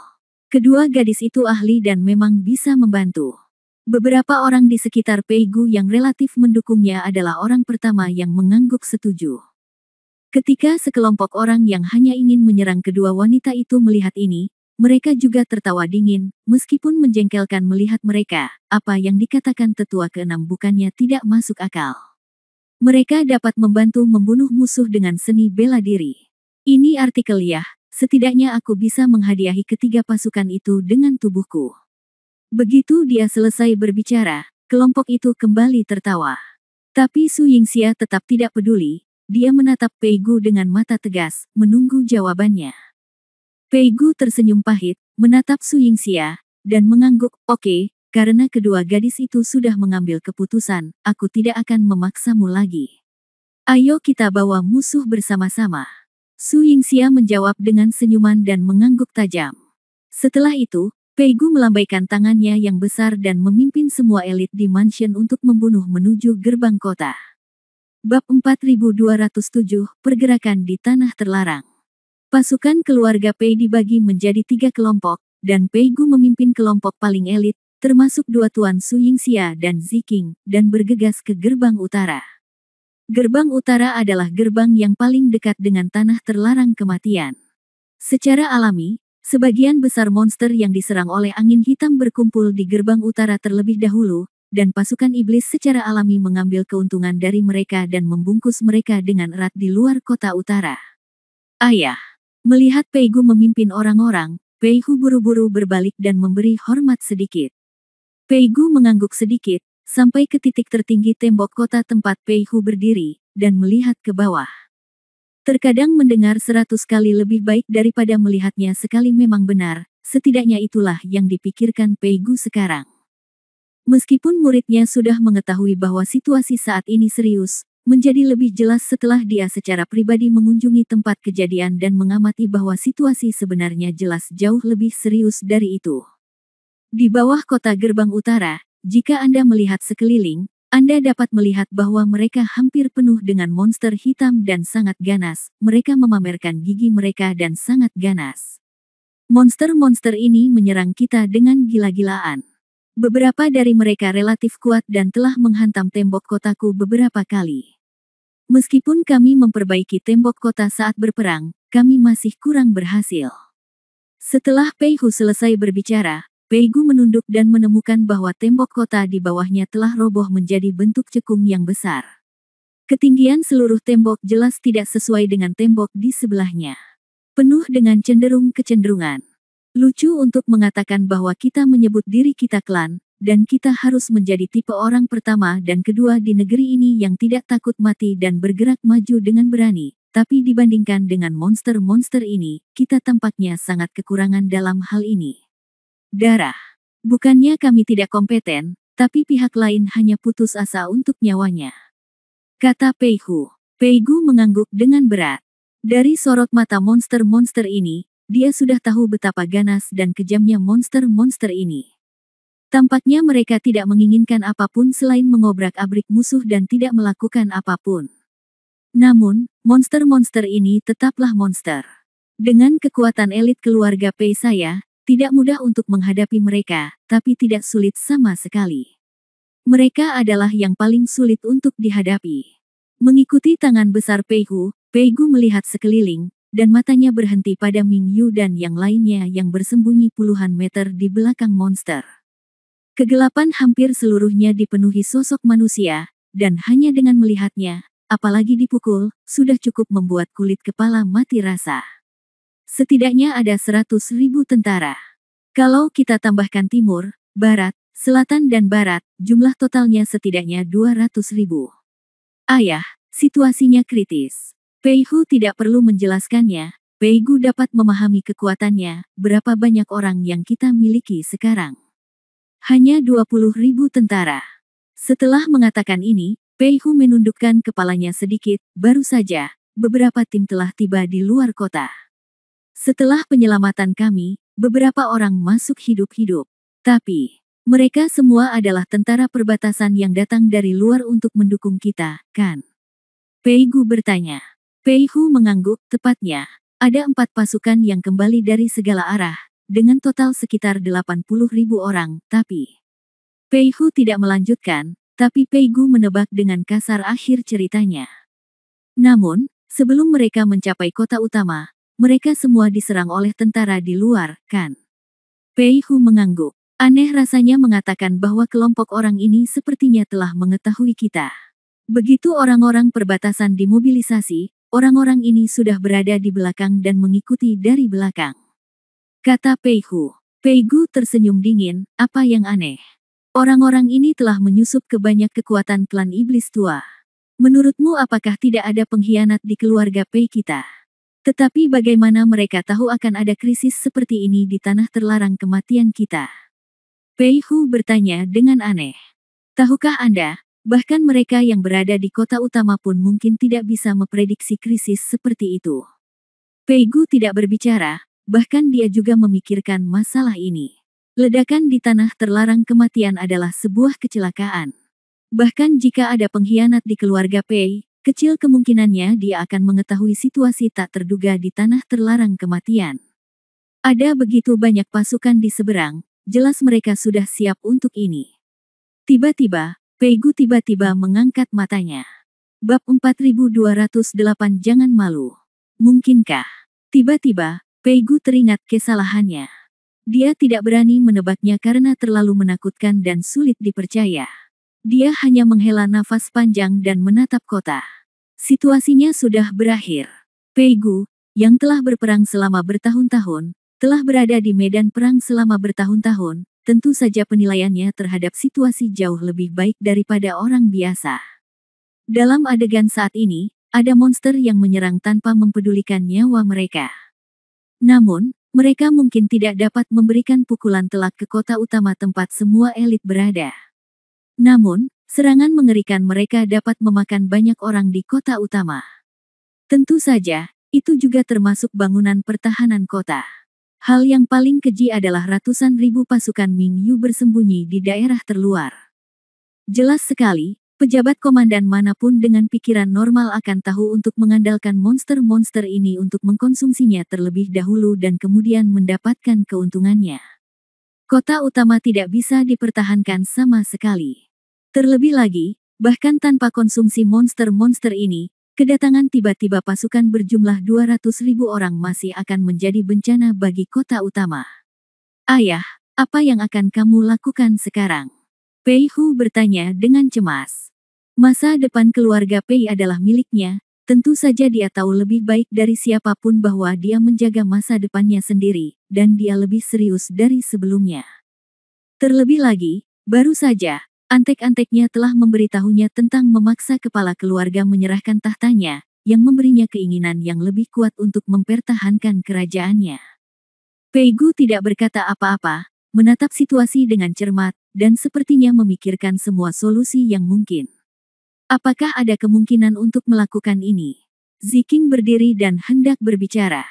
Kedua gadis itu ahli dan memang bisa membantu. Beberapa orang di sekitar Pei Gu yang relatif mendukungnya adalah orang pertama yang mengangguk setuju. Ketika sekelompok orang yang hanya ingin menyerang kedua wanita itu melihat ini, mereka juga tertawa dingin, meskipun menjengkelkan melihat mereka, apa yang dikatakan tetua keenam bukannya tidak masuk akal. Mereka dapat membantu membunuh musuh dengan seni bela diri. Ini artikel ya. Setidaknya aku bisa menghadiahi ketiga pasukan itu dengan tubuhku. Begitu dia selesai berbicara, kelompok itu kembali tertawa. Tapi Su Yingxia tetap tidak peduli, dia menatap Pei Gu dengan mata tegas, menunggu jawabannya. Pei Gu tersenyum pahit, menatap Su Yingxia, dan mengangguk, oke, karena kedua gadis itu sudah mengambil keputusan, aku tidak akan memaksamu lagi. Ayo kita bawa musuh bersama-sama. Su Yingxia menjawab dengan senyuman dan mengangguk tajam. Setelah itu, Pei Gu melambaikan tangannya yang besar dan memimpin semua elit di mansion untuk membunuh menuju gerbang kota. Bab 4207, Pergerakan di Tanah Terlarang. Pasukan keluarga Pei dibagi menjadi 3 kelompok, dan Pei Gu memimpin kelompok paling elit, termasuk 2 Tuan Su Yingxia dan Ziking, dan bergegas ke gerbang utara. Gerbang utara adalah gerbang yang paling dekat dengan tanah terlarang kematian. Secara alami, sebagian besar monster yang diserang oleh angin hitam berkumpul di gerbang utara terlebih dahulu, dan pasukan iblis secara alami mengambil keuntungan dari mereka dan membungkus mereka dengan erat di luar kota utara. Ayah, melihat Pei Gu memimpin orang-orang, Pei Hu buru-buru berbalik dan memberi hormat sedikit. Pei Gu mengangguk sedikit, sampai ke titik tertinggi tembok kota tempat Pei Hu berdiri, dan melihat ke bawah. Terkadang mendengar 100 kali lebih baik daripada melihatnya sekali memang benar, setidaknya itulah yang dipikirkan Pei Gu sekarang. Meskipun muridnya sudah mengetahui bahwa situasi saat ini serius, menjadi lebih jelas setelah dia secara pribadi mengunjungi tempat kejadian dan mengamati bahwa situasi sebenarnya jelas jauh lebih serius dari itu. Di bawah kota gerbang utara, jika Anda melihat sekeliling, Anda dapat melihat bahwa mereka hampir penuh dengan monster hitam dan sangat ganas. Mereka memamerkan gigi mereka dan sangat ganas. Monster-monster ini menyerang kita dengan gila-gilaan. Beberapa dari mereka relatif kuat dan telah menghantam tembok kotaku beberapa kali. Meskipun kami memperbaiki tembok kota saat berperang, kami masih kurang berhasil. Setelah Pei Hu selesai berbicara, Pei Gu menunduk dan menemukan bahwa tembok kota di bawahnya telah roboh menjadi bentuk cekung yang besar. Ketinggian seluruh tembok jelas tidak sesuai dengan tembok di sebelahnya. Penuh dengan kecenderungan. Lucu untuk mengatakan bahwa kita menyebut diri kita klan, dan kita harus menjadi tipe orang pertama dan kedua di negeri ini yang tidak takut mati dan bergerak maju dengan berani. Tapi dibandingkan dengan monster-monster ini, kita tampaknya sangat kekurangan dalam hal ini. Darah. Bukannya kami tidak kompeten, tapi pihak lain hanya putus asa untuk nyawanya. Kata Pei Hu. Pei Gu mengangguk dengan berat. Dari sorot mata monster-monster ini, dia sudah tahu betapa ganas dan kejamnya monster-monster ini. Tampaknya mereka tidak menginginkan apapun selain mengobrak-abrik musuh dan tidak melakukan apapun. Namun, monster-monster ini tetaplah monster. Dengan kekuatan elit keluarga Pei saya, tidak mudah untuk menghadapi mereka, tapi tidak sulit sama sekali. Mereka adalah yang paling sulit untuk dihadapi. Mengikuti tangan besar Pei Hu, Pei Gu melihat sekeliling, dan matanya berhenti pada Ming Yu dan yang lainnya yang bersembunyi puluhan meter di belakang monster. Kegelapan hampir seluruhnya dipenuhi sosok manusia, dan hanya dengan melihatnya, apalagi dipukul, sudah cukup membuat kulit kepala mati rasa. Setidaknya ada 100.000 tentara. Kalau kita tambahkan timur, barat, selatan dan barat, jumlah totalnya setidaknya 200.000. Ayah, situasinya kritis. Pei Hu tidak perlu menjelaskannya, Pei Gu dapat memahami kekuatannya, berapa banyak orang yang kita miliki sekarang. Hanya 20.000 tentara. Setelah mengatakan ini, Pei Hu menundukkan kepalanya sedikit, baru saja, beberapa tim telah tiba di luar kota. Setelah penyelamatan kami, beberapa orang masuk hidup-hidup. Tapi, mereka semua adalah tentara perbatasan yang datang dari luar untuk mendukung kita, kan? Pei Gu bertanya. Pei Hu mengangguk, tepatnya. Ada 4 pasukan yang kembali dari segala arah, dengan total sekitar 80.000 orang, tapi... Pei Hu tidak melanjutkan, tapi Pei Gu menebak dengan kasar akhir ceritanya. Namun, sebelum mereka mencapai kota utama, mereka semua diserang oleh tentara di luar, kan? Pei Hu mengangguk. Aneh rasanya mengatakan bahwa kelompok orang ini sepertinya telah mengetahui kita. Begitu orang-orang perbatasan dimobilisasi, orang-orang ini sudah berada di belakang dan mengikuti dari belakang. Kata Pei Hu. Pei Gu tersenyum dingin, apa yang aneh? Orang-orang ini telah menyusup ke banyak kekuatan klan iblis tua. Menurutmu apakah tidak ada pengkhianat di keluarga Pei kita? Tetapi bagaimana mereka tahu akan ada krisis seperti ini di tanah terlarang kematian kita? Pei Hu bertanya dengan aneh. Tahukah Anda, bahkan mereka yang berada di kota utama pun mungkin tidak bisa memprediksi krisis seperti itu. Pei Gu tidak berbicara, bahkan dia juga memikirkan masalah ini. Ledakan di tanah terlarang kematian adalah sebuah kecelakaan. Bahkan jika ada pengkhianat di keluarga Pei, kecil kemungkinannya dia akan mengetahui situasi tak terduga di tanah terlarang kematian. Ada begitu banyak pasukan di seberang, jelas mereka sudah siap untuk ini. Tiba-tiba, Pei Gu tiba-tiba mengangkat matanya. Bab 4208 Jangan malu. Mungkinkah? Tiba-tiba, Pei Gu teringat kesalahannya. Dia tidak berani menebaknya karena terlalu menakutkan dan sulit dipercaya. Dia hanya menghela nafas panjang dan menatap kota. Situasinya sudah berakhir. Pei Gu, yang telah berperang selama bertahun-tahun, telah berada di medan perang selama bertahun-tahun, tentu saja penilaiannya terhadap situasi jauh lebih baik daripada orang biasa. Dalam adegan saat ini, ada monster yang menyerang tanpa mempedulikan nyawa mereka. Namun, mereka mungkin tidak dapat memberikan pukulan telak ke kota utama tempat semua elit berada. Namun, serangan mengerikan mereka dapat memakan banyak orang di kota utama. Tentu saja, itu juga termasuk bangunan pertahanan kota. Hal yang paling keji adalah ratusan ribu pasukan Ming Yu bersembunyi di daerah terluar. Jelas sekali, pejabat komandan manapun dengan pikiran normal akan tahu untuk mengandalkan monster-monster ini untuk mengkonsumsinya terlebih dahulu dan kemudian mendapatkan keuntungannya. Kota utama tidak bisa dipertahankan sama sekali. Terlebih lagi, bahkan tanpa konsumsi monster-monster ini, kedatangan tiba-tiba pasukan berjumlah 200.000 orang masih akan menjadi bencana bagi kota utama. Ayah, apa yang akan kamu lakukan sekarang? Pei Hu bertanya dengan cemas. Masa depan keluarga Pei adalah miliknya, tentu saja dia tahu lebih baik dari siapapun bahwa dia menjaga masa depannya sendiri, dan dia lebih serius dari sebelumnya. Terlebih lagi, baru saja, antek-anteknya telah memberitahunya tentang memaksa kepala keluarga menyerahkan tahtanya, yang memberinya keinginan yang lebih kuat untuk mempertahankan kerajaannya. Pei Gu tidak berkata apa-apa, menatap situasi dengan cermat, dan sepertinya memikirkan semua solusi yang mungkin. Apakah ada kemungkinan untuk melakukan ini? Ziking berdiri dan hendak berbicara.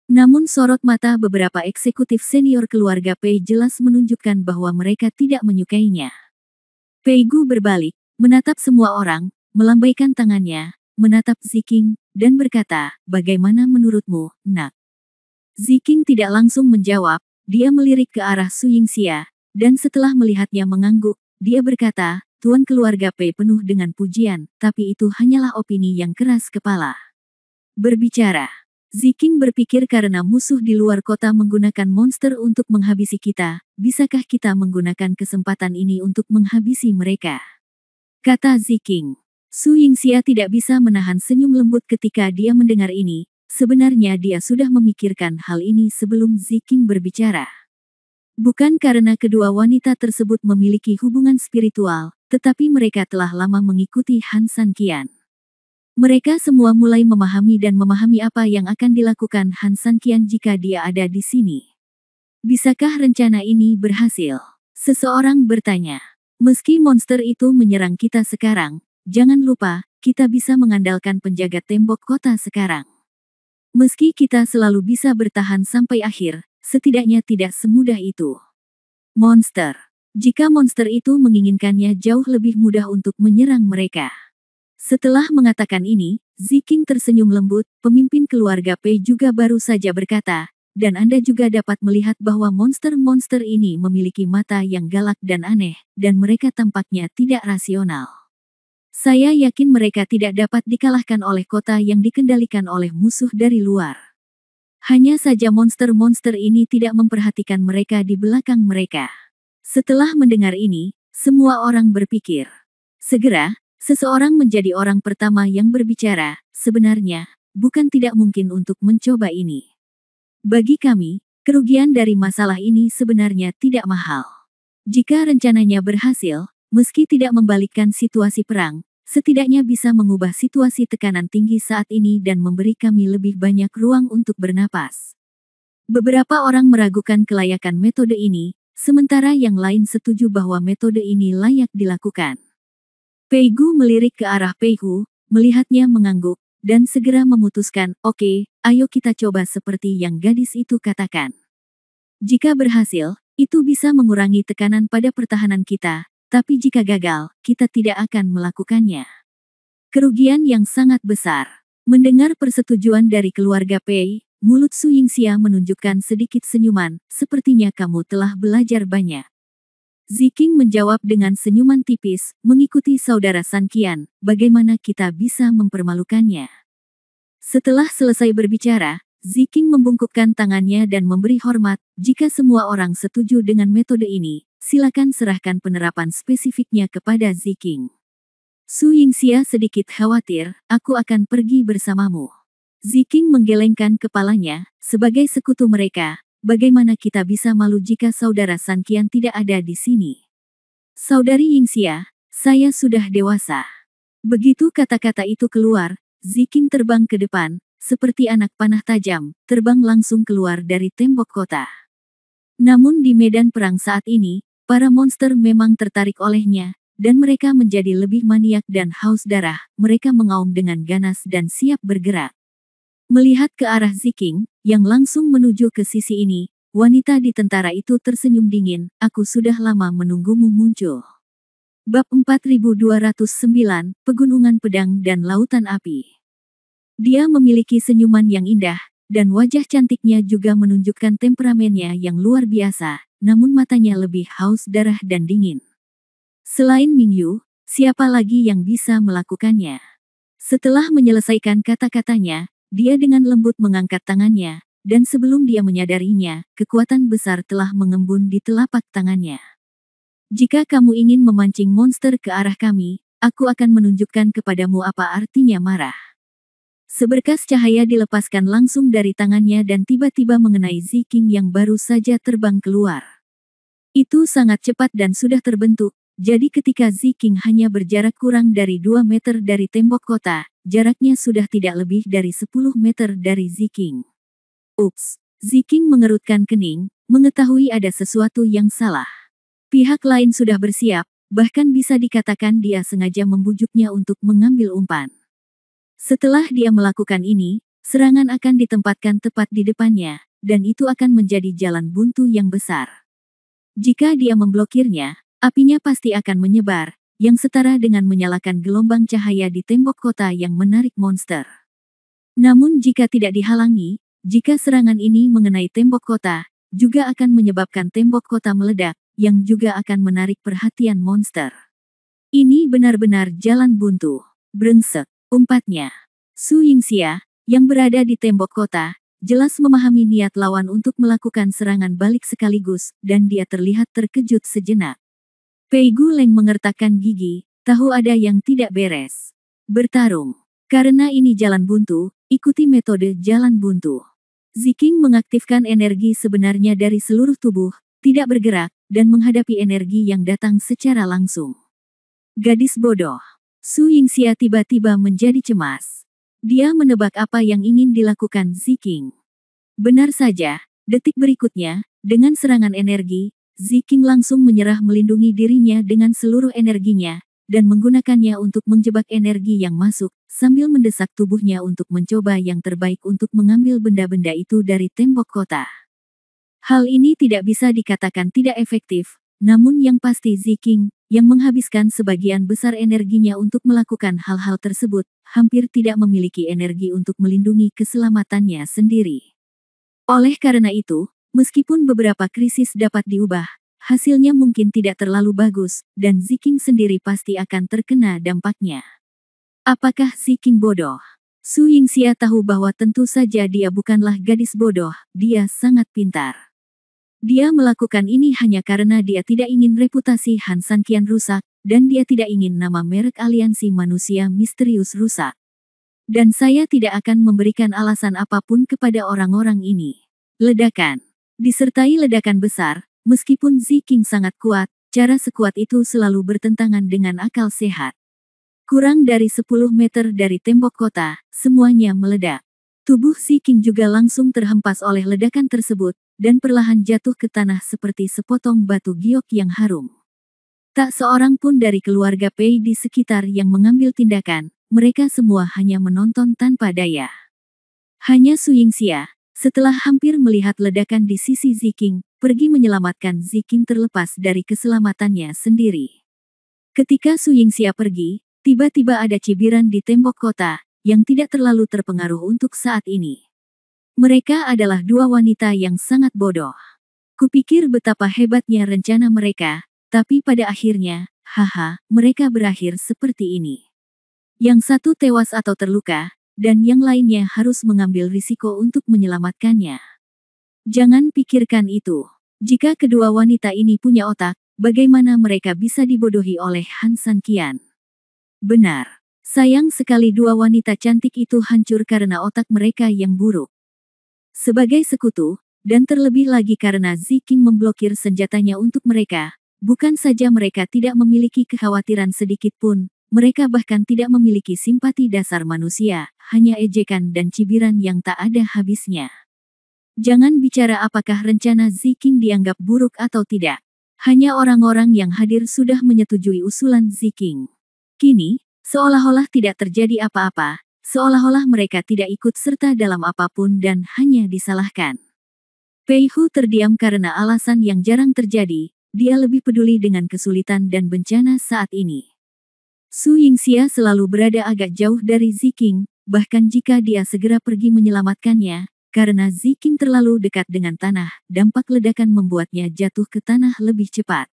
Namun sorot mata beberapa eksekutif senior keluarga Pei jelas menunjukkan bahwa mereka tidak menyukainya. Pei Gu berbalik, menatap semua orang, melambaikan tangannya, menatap Ziking, dan berkata, "Bagaimana menurutmu, Nak?" Ziking tidak langsung menjawab, dia melirik ke arah Su Yingxia, dan setelah melihatnya mengangguk, dia berkata, "Tuan keluarga Pei penuh dengan pujian, tapi itu hanyalah opini yang keras kepala." Berbicara. Ziking berpikir karena musuh di luar kota menggunakan monster untuk menghabisi kita, bisakah kita menggunakan kesempatan ini untuk menghabisi mereka? Kata Ziking. Su Yingxia tidak bisa menahan senyum lembut ketika dia mendengar ini, sebenarnya dia sudah memikirkan hal ini sebelum Ziking berbicara. Bukan karena kedua wanita tersebut memiliki hubungan spiritual, tetapi mereka telah lama mengikuti Han Sanqian. Mereka semua mulai memahami apa yang akan dilakukan Han Sanqian jika dia ada di sini. Bisakah rencana ini berhasil? Seseorang bertanya. Meski monster itu menyerang kita sekarang, jangan lupa, kita bisa mengandalkan penjaga tembok kota sekarang. Meski kita selalu bisa bertahan sampai akhir, setidaknya tidak semudah itu. Monster. Jika monster itu menginginkannya jauh lebih mudah untuk menyerang mereka. Setelah mengatakan ini, Ziking tersenyum lembut, pemimpin keluarga Pei juga baru saja berkata, dan Anda juga dapat melihat bahwa monster-monster ini memiliki mata yang galak dan aneh, dan mereka tampaknya tidak rasional. Saya yakin mereka tidak dapat dikalahkan oleh kota yang dikendalikan oleh musuh dari luar. Hanya saja monster-monster ini tidak memperhatikan mereka di belakang mereka. Setelah mendengar ini, semua orang berpikir. Segera, seseorang menjadi orang pertama yang berbicara, sebenarnya, bukan tidak mungkin untuk mencoba ini. Bagi kami, kerugian dari masalah ini sebenarnya tidak mahal. Jika rencananya berhasil, meski tidak membalikkan situasi perang, setidaknya bisa mengubah situasi tekanan tinggi saat ini dan memberi kami lebih banyak ruang untuk bernapas. Beberapa orang meragukan kelayakan metode ini, sementara yang lain setuju bahwa metode ini layak dilakukan. Pei Gu melirik ke arah Pei Hu, melihatnya mengangguk, dan segera memutuskan, "Oke, ayo kita coba seperti yang gadis itu katakan. Jika berhasil, itu bisa mengurangi tekanan pada pertahanan kita, tapi jika gagal, kita tidak akan melakukannya. Kerugian yang sangat besar." Mendengar persetujuan dari keluarga Pei, mulut Su Yingxia menunjukkan sedikit senyuman, "Sepertinya kamu telah belajar banyak." Ziking menjawab dengan senyuman tipis, mengikuti saudara Sanqian, bagaimana kita bisa mempermalukannya. Setelah selesai berbicara, Ziking membungkukkan tangannya dan memberi hormat, jika semua orang setuju dengan metode ini, silakan serahkan penerapan spesifiknya kepada Ziking. Su Yingxia sedikit khawatir, aku akan pergi bersamamu. Ziking menggelengkan kepalanya, sebagai sekutu mereka. Bagaimana kita bisa malu jika saudara Sanqian tidak ada di sini? Saudari Yingxia, saya sudah dewasa. Begitu kata-kata itu keluar, Ziking terbang ke depan, seperti anak panah tajam, terbang langsung keluar dari tembok kota. Namun di medan perang saat ini, para monster memang tertarik olehnya, dan mereka menjadi lebih maniak dan haus darah, mereka mengaum dengan ganas dan siap bergerak. Melihat ke arah Ziking, yang langsung menuju ke sisi ini, wanita di tentara itu tersenyum dingin, aku sudah lama menunggumu muncul. Bab 4209, Pegunungan Pedang dan Lautan Api. Dia memiliki senyuman yang indah, dan wajah cantiknya juga menunjukkan temperamennya yang luar biasa, namun matanya lebih haus darah dan dingin. Selain Mingyu, siapa lagi yang bisa melakukannya? Setelah menyelesaikan kata-katanya, dia dengan lembut mengangkat tangannya, dan sebelum dia menyadarinya, kekuatan besar telah mengembun di telapak tangannya. Jika kamu ingin memancing monster ke arah kami, aku akan menunjukkan kepadamu apa artinya marah. Seberkas cahaya dilepaskan langsung dari tangannya dan tiba-tiba mengenai Ziking yang baru saja terbang keluar. Itu sangat cepat dan sudah terbentuk, jadi ketika Ziking hanya berjarak kurang dari 2 meter dari tembok kota, jaraknya sudah tidak lebih dari 10 meter dari Ziking. Ups, Ziking mengerutkan kening, mengetahui ada sesuatu yang salah. Pihak lain sudah bersiap, bahkan bisa dikatakan dia sengaja membujuknya untuk mengambil umpan. Setelah dia melakukan ini, serangan akan ditempatkan tepat di depannya, dan itu akan menjadi jalan buntu yang besar. Jika dia memblokirnya, apinya pasti akan menyebar, yang setara dengan menyalakan gelombang cahaya di tembok kota yang menarik monster. Namun jika tidak dihalangi, jika serangan ini mengenai tembok kota, juga akan menyebabkan tembok kota meledak, yang juga akan menarik perhatian monster. Ini benar-benar jalan buntu. Brengsek. Umpatnya. Su Yingxia, yang berada di tembok kota, jelas memahami niat lawan untuk melakukan serangan balik sekaligus, dan dia terlihat terkejut sejenak. Pei Guleng mengertakkan gigi, tahu ada yang tidak beres. Bertarung. Karena ini jalan buntu, ikuti metode jalan buntu. Ziking mengaktifkan energi sebenarnya dari seluruh tubuh, tidak bergerak, dan menghadapi energi yang datang secara langsung. Gadis bodoh. Su Yingxia tiba-tiba menjadi cemas. Dia menebak apa yang ingin dilakukan Ziking. Benar saja, detik berikutnya, dengan serangan energi, Ziking langsung menyerah melindungi dirinya dengan seluruh energinya, dan menggunakannya untuk menjebak energi yang masuk, sambil mendesak tubuhnya untuk mencoba yang terbaik untuk mengambil benda-benda itu dari tembok kota. Hal ini tidak bisa dikatakan tidak efektif, namun yang pasti Ziking, yang menghabiskan sebagian besar energinya untuk melakukan hal-hal tersebut, hampir tidak memiliki energi untuk melindungi keselamatannya sendiri. Oleh karena itu, meskipun beberapa krisis dapat diubah, hasilnya mungkin tidak terlalu bagus, dan Ziking sendiri pasti akan terkena dampaknya. Apakah Ziking bodoh? Su Yingxia tahu bahwa tentu saja dia bukanlah gadis bodoh, dia sangat pintar. Dia melakukan ini hanya karena dia tidak ingin reputasi Han Sanqian rusak, dan dia tidak ingin nama merek aliansi manusia misterius rusak. Dan saya tidak akan memberikan alasan apapun kepada orang-orang ini. Ledakan. Disertai ledakan besar, meskipun Ziking sangat kuat, cara sekuat itu selalu bertentangan dengan akal sehat. Kurang dari 10 meter dari tembok kota, semuanya meledak. Tubuh Ziking juga langsung terhempas oleh ledakan tersebut, dan perlahan jatuh ke tanah seperti sepotong batu giok yang harum. Tak seorang pun dari keluarga Pei di sekitar yang mengambil tindakan, mereka semua hanya menonton tanpa daya. Hanya Su Yingxia, setelah hampir melihat ledakan di sisi Ziking, pergi menyelamatkan Ziking terlepas dari keselamatannya sendiri. Ketika Su Yingxia pergi, tiba-tiba ada cibiran di tembok kota, yang tidak terlalu terpengaruh untuk saat ini. Mereka adalah dua wanita yang sangat bodoh. Kupikir betapa hebatnya rencana mereka, tapi pada akhirnya, haha, mereka berakhir seperti ini. Yang satu tewas atau terluka, dan yang lainnya harus mengambil risiko untuk menyelamatkannya. Jangan pikirkan itu. Jika kedua wanita ini punya otak, bagaimana mereka bisa dibodohi oleh Han Sanqian? Benar. Sayang sekali dua wanita cantik itu hancur karena otak mereka yang buruk. Sebagai sekutu, dan terlebih lagi karena Ziking memblokir senjatanya untuk mereka, bukan saja mereka tidak memiliki kekhawatiran sedikit pun, mereka bahkan tidak memiliki simpati dasar manusia, hanya ejekan dan cibiran yang tak ada habisnya. Jangan bicara apakah rencana Ziking dianggap buruk atau tidak. Hanya orang-orang yang hadir sudah menyetujui usulan Ziking. Kini, seolah-olah tidak terjadi apa-apa, seolah-olah mereka tidak ikut serta dalam apapun dan hanya disalahkan. Pei Hu terdiam karena alasan yang jarang terjadi, dia lebih peduli dengan kesulitan dan bencana saat ini. Su Yingxia selalu berada agak jauh dari Ziking, bahkan jika dia segera pergi menyelamatkannya, karena Ziking terlalu dekat dengan tanah, dampak ledakan membuatnya jatuh ke tanah lebih cepat.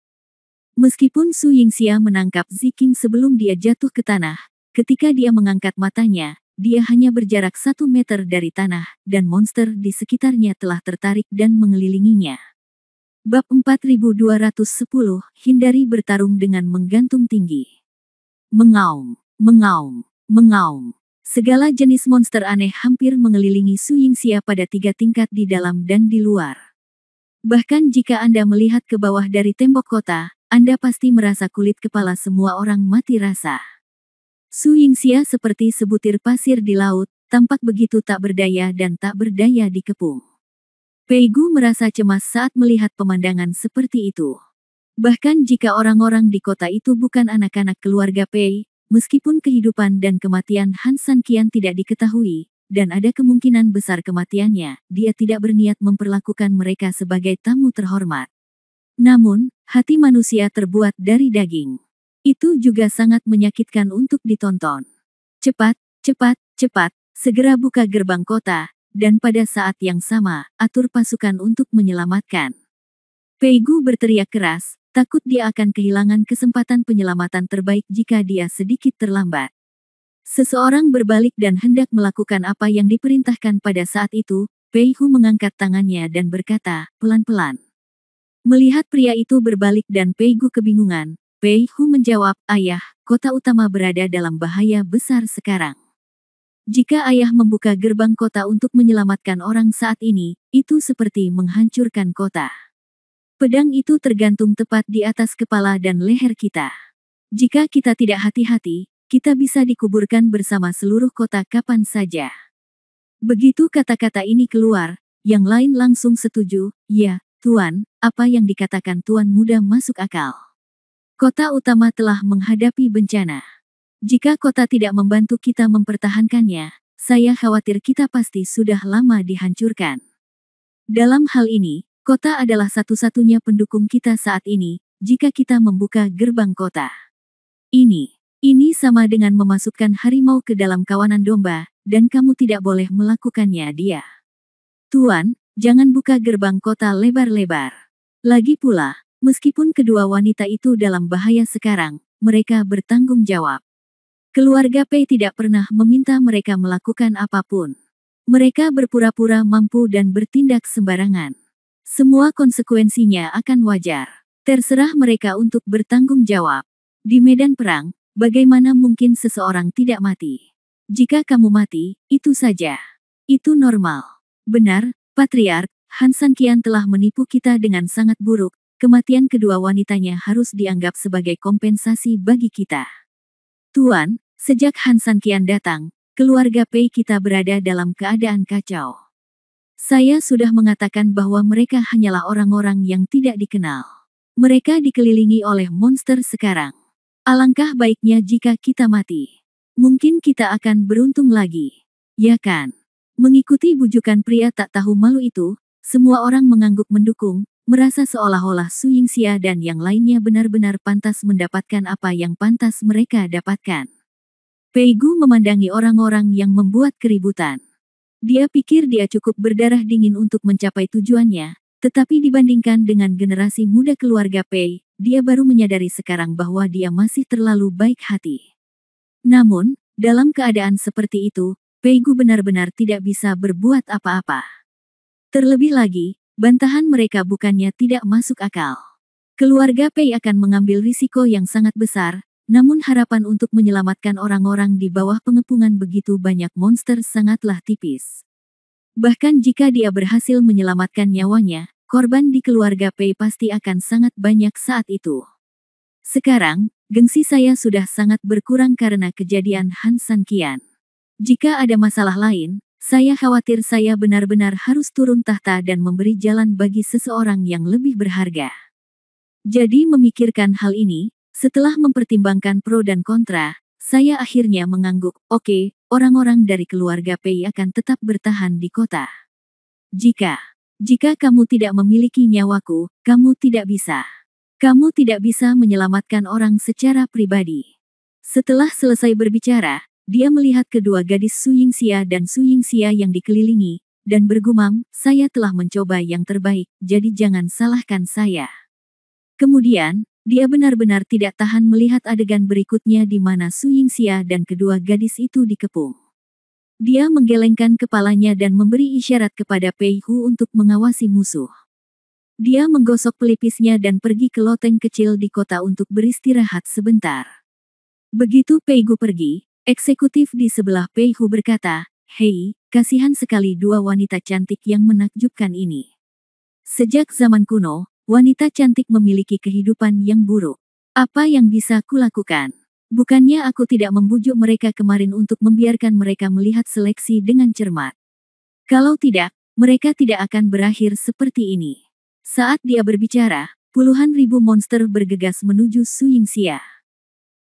Meskipun Su Yingxia menangkap Ziking sebelum dia jatuh ke tanah, ketika dia mengangkat matanya, dia hanya berjarak 1 meter dari tanah, dan monster di sekitarnya telah tertarik dan mengelilinginya. Bab 4210, hindari bertarung dengan menggantung tinggi. Mengaum, mengaum, mengaum. Segala jenis monster aneh hampir mengelilingi Su Yingxia pada 3 tingkat di dalam dan di luar. Bahkan jika Anda melihat ke bawah dari tembok kota, Anda pasti merasa kulit kepala semua orang mati rasa. Su Yingxia seperti sebutir pasir di laut, tampak begitu tak berdaya dan tak berdaya dikepung. Pei Gu merasa cemas saat melihat pemandangan seperti itu. Bahkan jika orang-orang di kota itu bukan anak-anak keluarga Pei, meskipun kehidupan dan kematian Han Sanqian tidak diketahui, dan ada kemungkinan besar kematiannya, dia tidak berniat memperlakukan mereka sebagai tamu terhormat. Namun, hati manusia terbuat dari daging. Itu juga sangat menyakitkan untuk ditonton. Cepat, cepat, cepat, segera buka gerbang kota, dan pada saat yang sama, atur pasukan untuk menyelamatkan. Pei Gu berteriak keras, takut dia akan kehilangan kesempatan penyelamatan terbaik jika dia sedikit terlambat. Seseorang berbalik dan hendak melakukan apa yang diperintahkan pada saat itu. Pei Gu mengangkat tangannya dan berkata, pelan-pelan. Melihat pria itu berbalik dan Pei Gu kebingungan, Pei Gu menjawab, ayah, kota utama berada dalam bahaya besar sekarang. Jika ayah membuka gerbang kota untuk menyelamatkan orang saat ini, itu seperti menghancurkan kota. Pedang itu tergantung tepat di atas kepala dan leher kita. Jika kita tidak hati-hati, kita bisa dikuburkan bersama seluruh kota kapan saja. Begitu kata-kata ini keluar, yang lain langsung setuju, ya, Tuan, apa yang dikatakan Tuan muda masuk akal. Kota utama telah menghadapi bencana. Jika kota tidak membantu kita mempertahankannya, saya khawatir kita pasti sudah lama dihancurkan. Dalam hal ini, kota adalah satu-satunya pendukung kita saat ini, jika kita membuka gerbang kota. Ini sama dengan memasukkan harimau ke dalam kawanan domba, dan kamu tidak boleh melakukannya dia. Tuan, jangan buka gerbang kota lebar-lebar. Lagi pula, meskipun kedua wanita itu dalam bahaya sekarang, mereka bertanggung jawab. Keluarga Pei tidak pernah meminta mereka melakukan apapun. Mereka berpura-pura mampu dan bertindak sembarangan. Semua konsekuensinya akan wajar. Terserah mereka untuk bertanggung jawab. Di medan perang, bagaimana mungkin seseorang tidak mati? Jika kamu mati, itu saja. Itu normal. Benar, Patriark, Han Sanqian telah menipu kita dengan sangat buruk. Kematian kedua wanitanya harus dianggap sebagai kompensasi bagi kita. Tuan, sejak Han Sanqian datang, keluarga Pei kita berada dalam keadaan kacau. Saya sudah mengatakan bahwa mereka hanyalah orang-orang yang tidak dikenal. Mereka dikelilingi oleh monster sekarang. Alangkah baiknya jika kita mati. Mungkin kita akan beruntung lagi. Ya kan? Mengikuti bujukan pria tak tahu malu itu, semua orang mengangguk mendukung, merasa seolah-olah Su Yingxia dan yang lainnya benar-benar pantas mendapatkan apa yang pantas mereka dapatkan. Pei Gu memandangi orang-orang yang membuat keributan. Dia pikir dia cukup berdarah dingin untuk mencapai tujuannya, tetapi dibandingkan dengan generasi muda keluarga Pei, dia baru menyadari sekarang bahwa dia masih terlalu baik hati. Namun, dalam keadaan seperti itu, Pei Gu benar-benar tidak bisa berbuat apa-apa. Terlebih lagi, bantahan mereka bukannya tidak masuk akal. Keluarga Pei akan mengambil risiko yang sangat besar, namun harapan untuk menyelamatkan orang-orang di bawah pengepungan begitu banyak monster sangatlah tipis. Bahkan jika dia berhasil menyelamatkan nyawanya, korban di keluarga Pei pasti akan sangat banyak saat itu. Sekarang, gengsi saya sudah sangat berkurang karena kejadian Han Sanqian. Jika ada masalah lain, saya khawatir saya benar-benar harus turun tahta dan memberi jalan bagi seseorang yang lebih berharga. Jadi memikirkan hal ini, setelah mempertimbangkan pro dan kontra, saya akhirnya mengangguk, oke, orang-orang dari keluarga Pei akan tetap bertahan di kota. Jika kamu tidak memiliki nyawaku, kamu tidak bisa. Kamu tidak bisa menyelamatkan orang secara pribadi. Setelah selesai berbicara, dia melihat kedua gadis Su Yingxia dan Su Yingxia yang dikelilingi, dan bergumam, saya telah mencoba yang terbaik, jadi jangan salahkan saya. Kemudian, Dia benar-benar tidak tahan melihat adegan berikutnya di mana Su Yingxia dan kedua gadis itu dikepung. Dia menggelengkan kepalanya dan memberi isyarat kepada Pei Hu untuk mengawasi musuh. Dia menggosok pelipisnya dan pergi ke loteng kecil di kota untuk beristirahat sebentar. Begitu Pei Gu pergi, eksekutif di sebelah Pei Hu berkata, "Hei, kasihan sekali dua wanita cantik yang menakjubkan ini. Sejak zaman kuno, wanita cantik memiliki kehidupan yang buruk. Apa yang bisa kulakukan? Bukannya aku tidak membujuk mereka kemarin untuk membiarkan mereka melihat seleksi dengan cermat. Kalau tidak, mereka tidak akan berakhir seperti ini." Saat dia berbicara, puluhan ribu monster bergegas menuju Su Yingxia.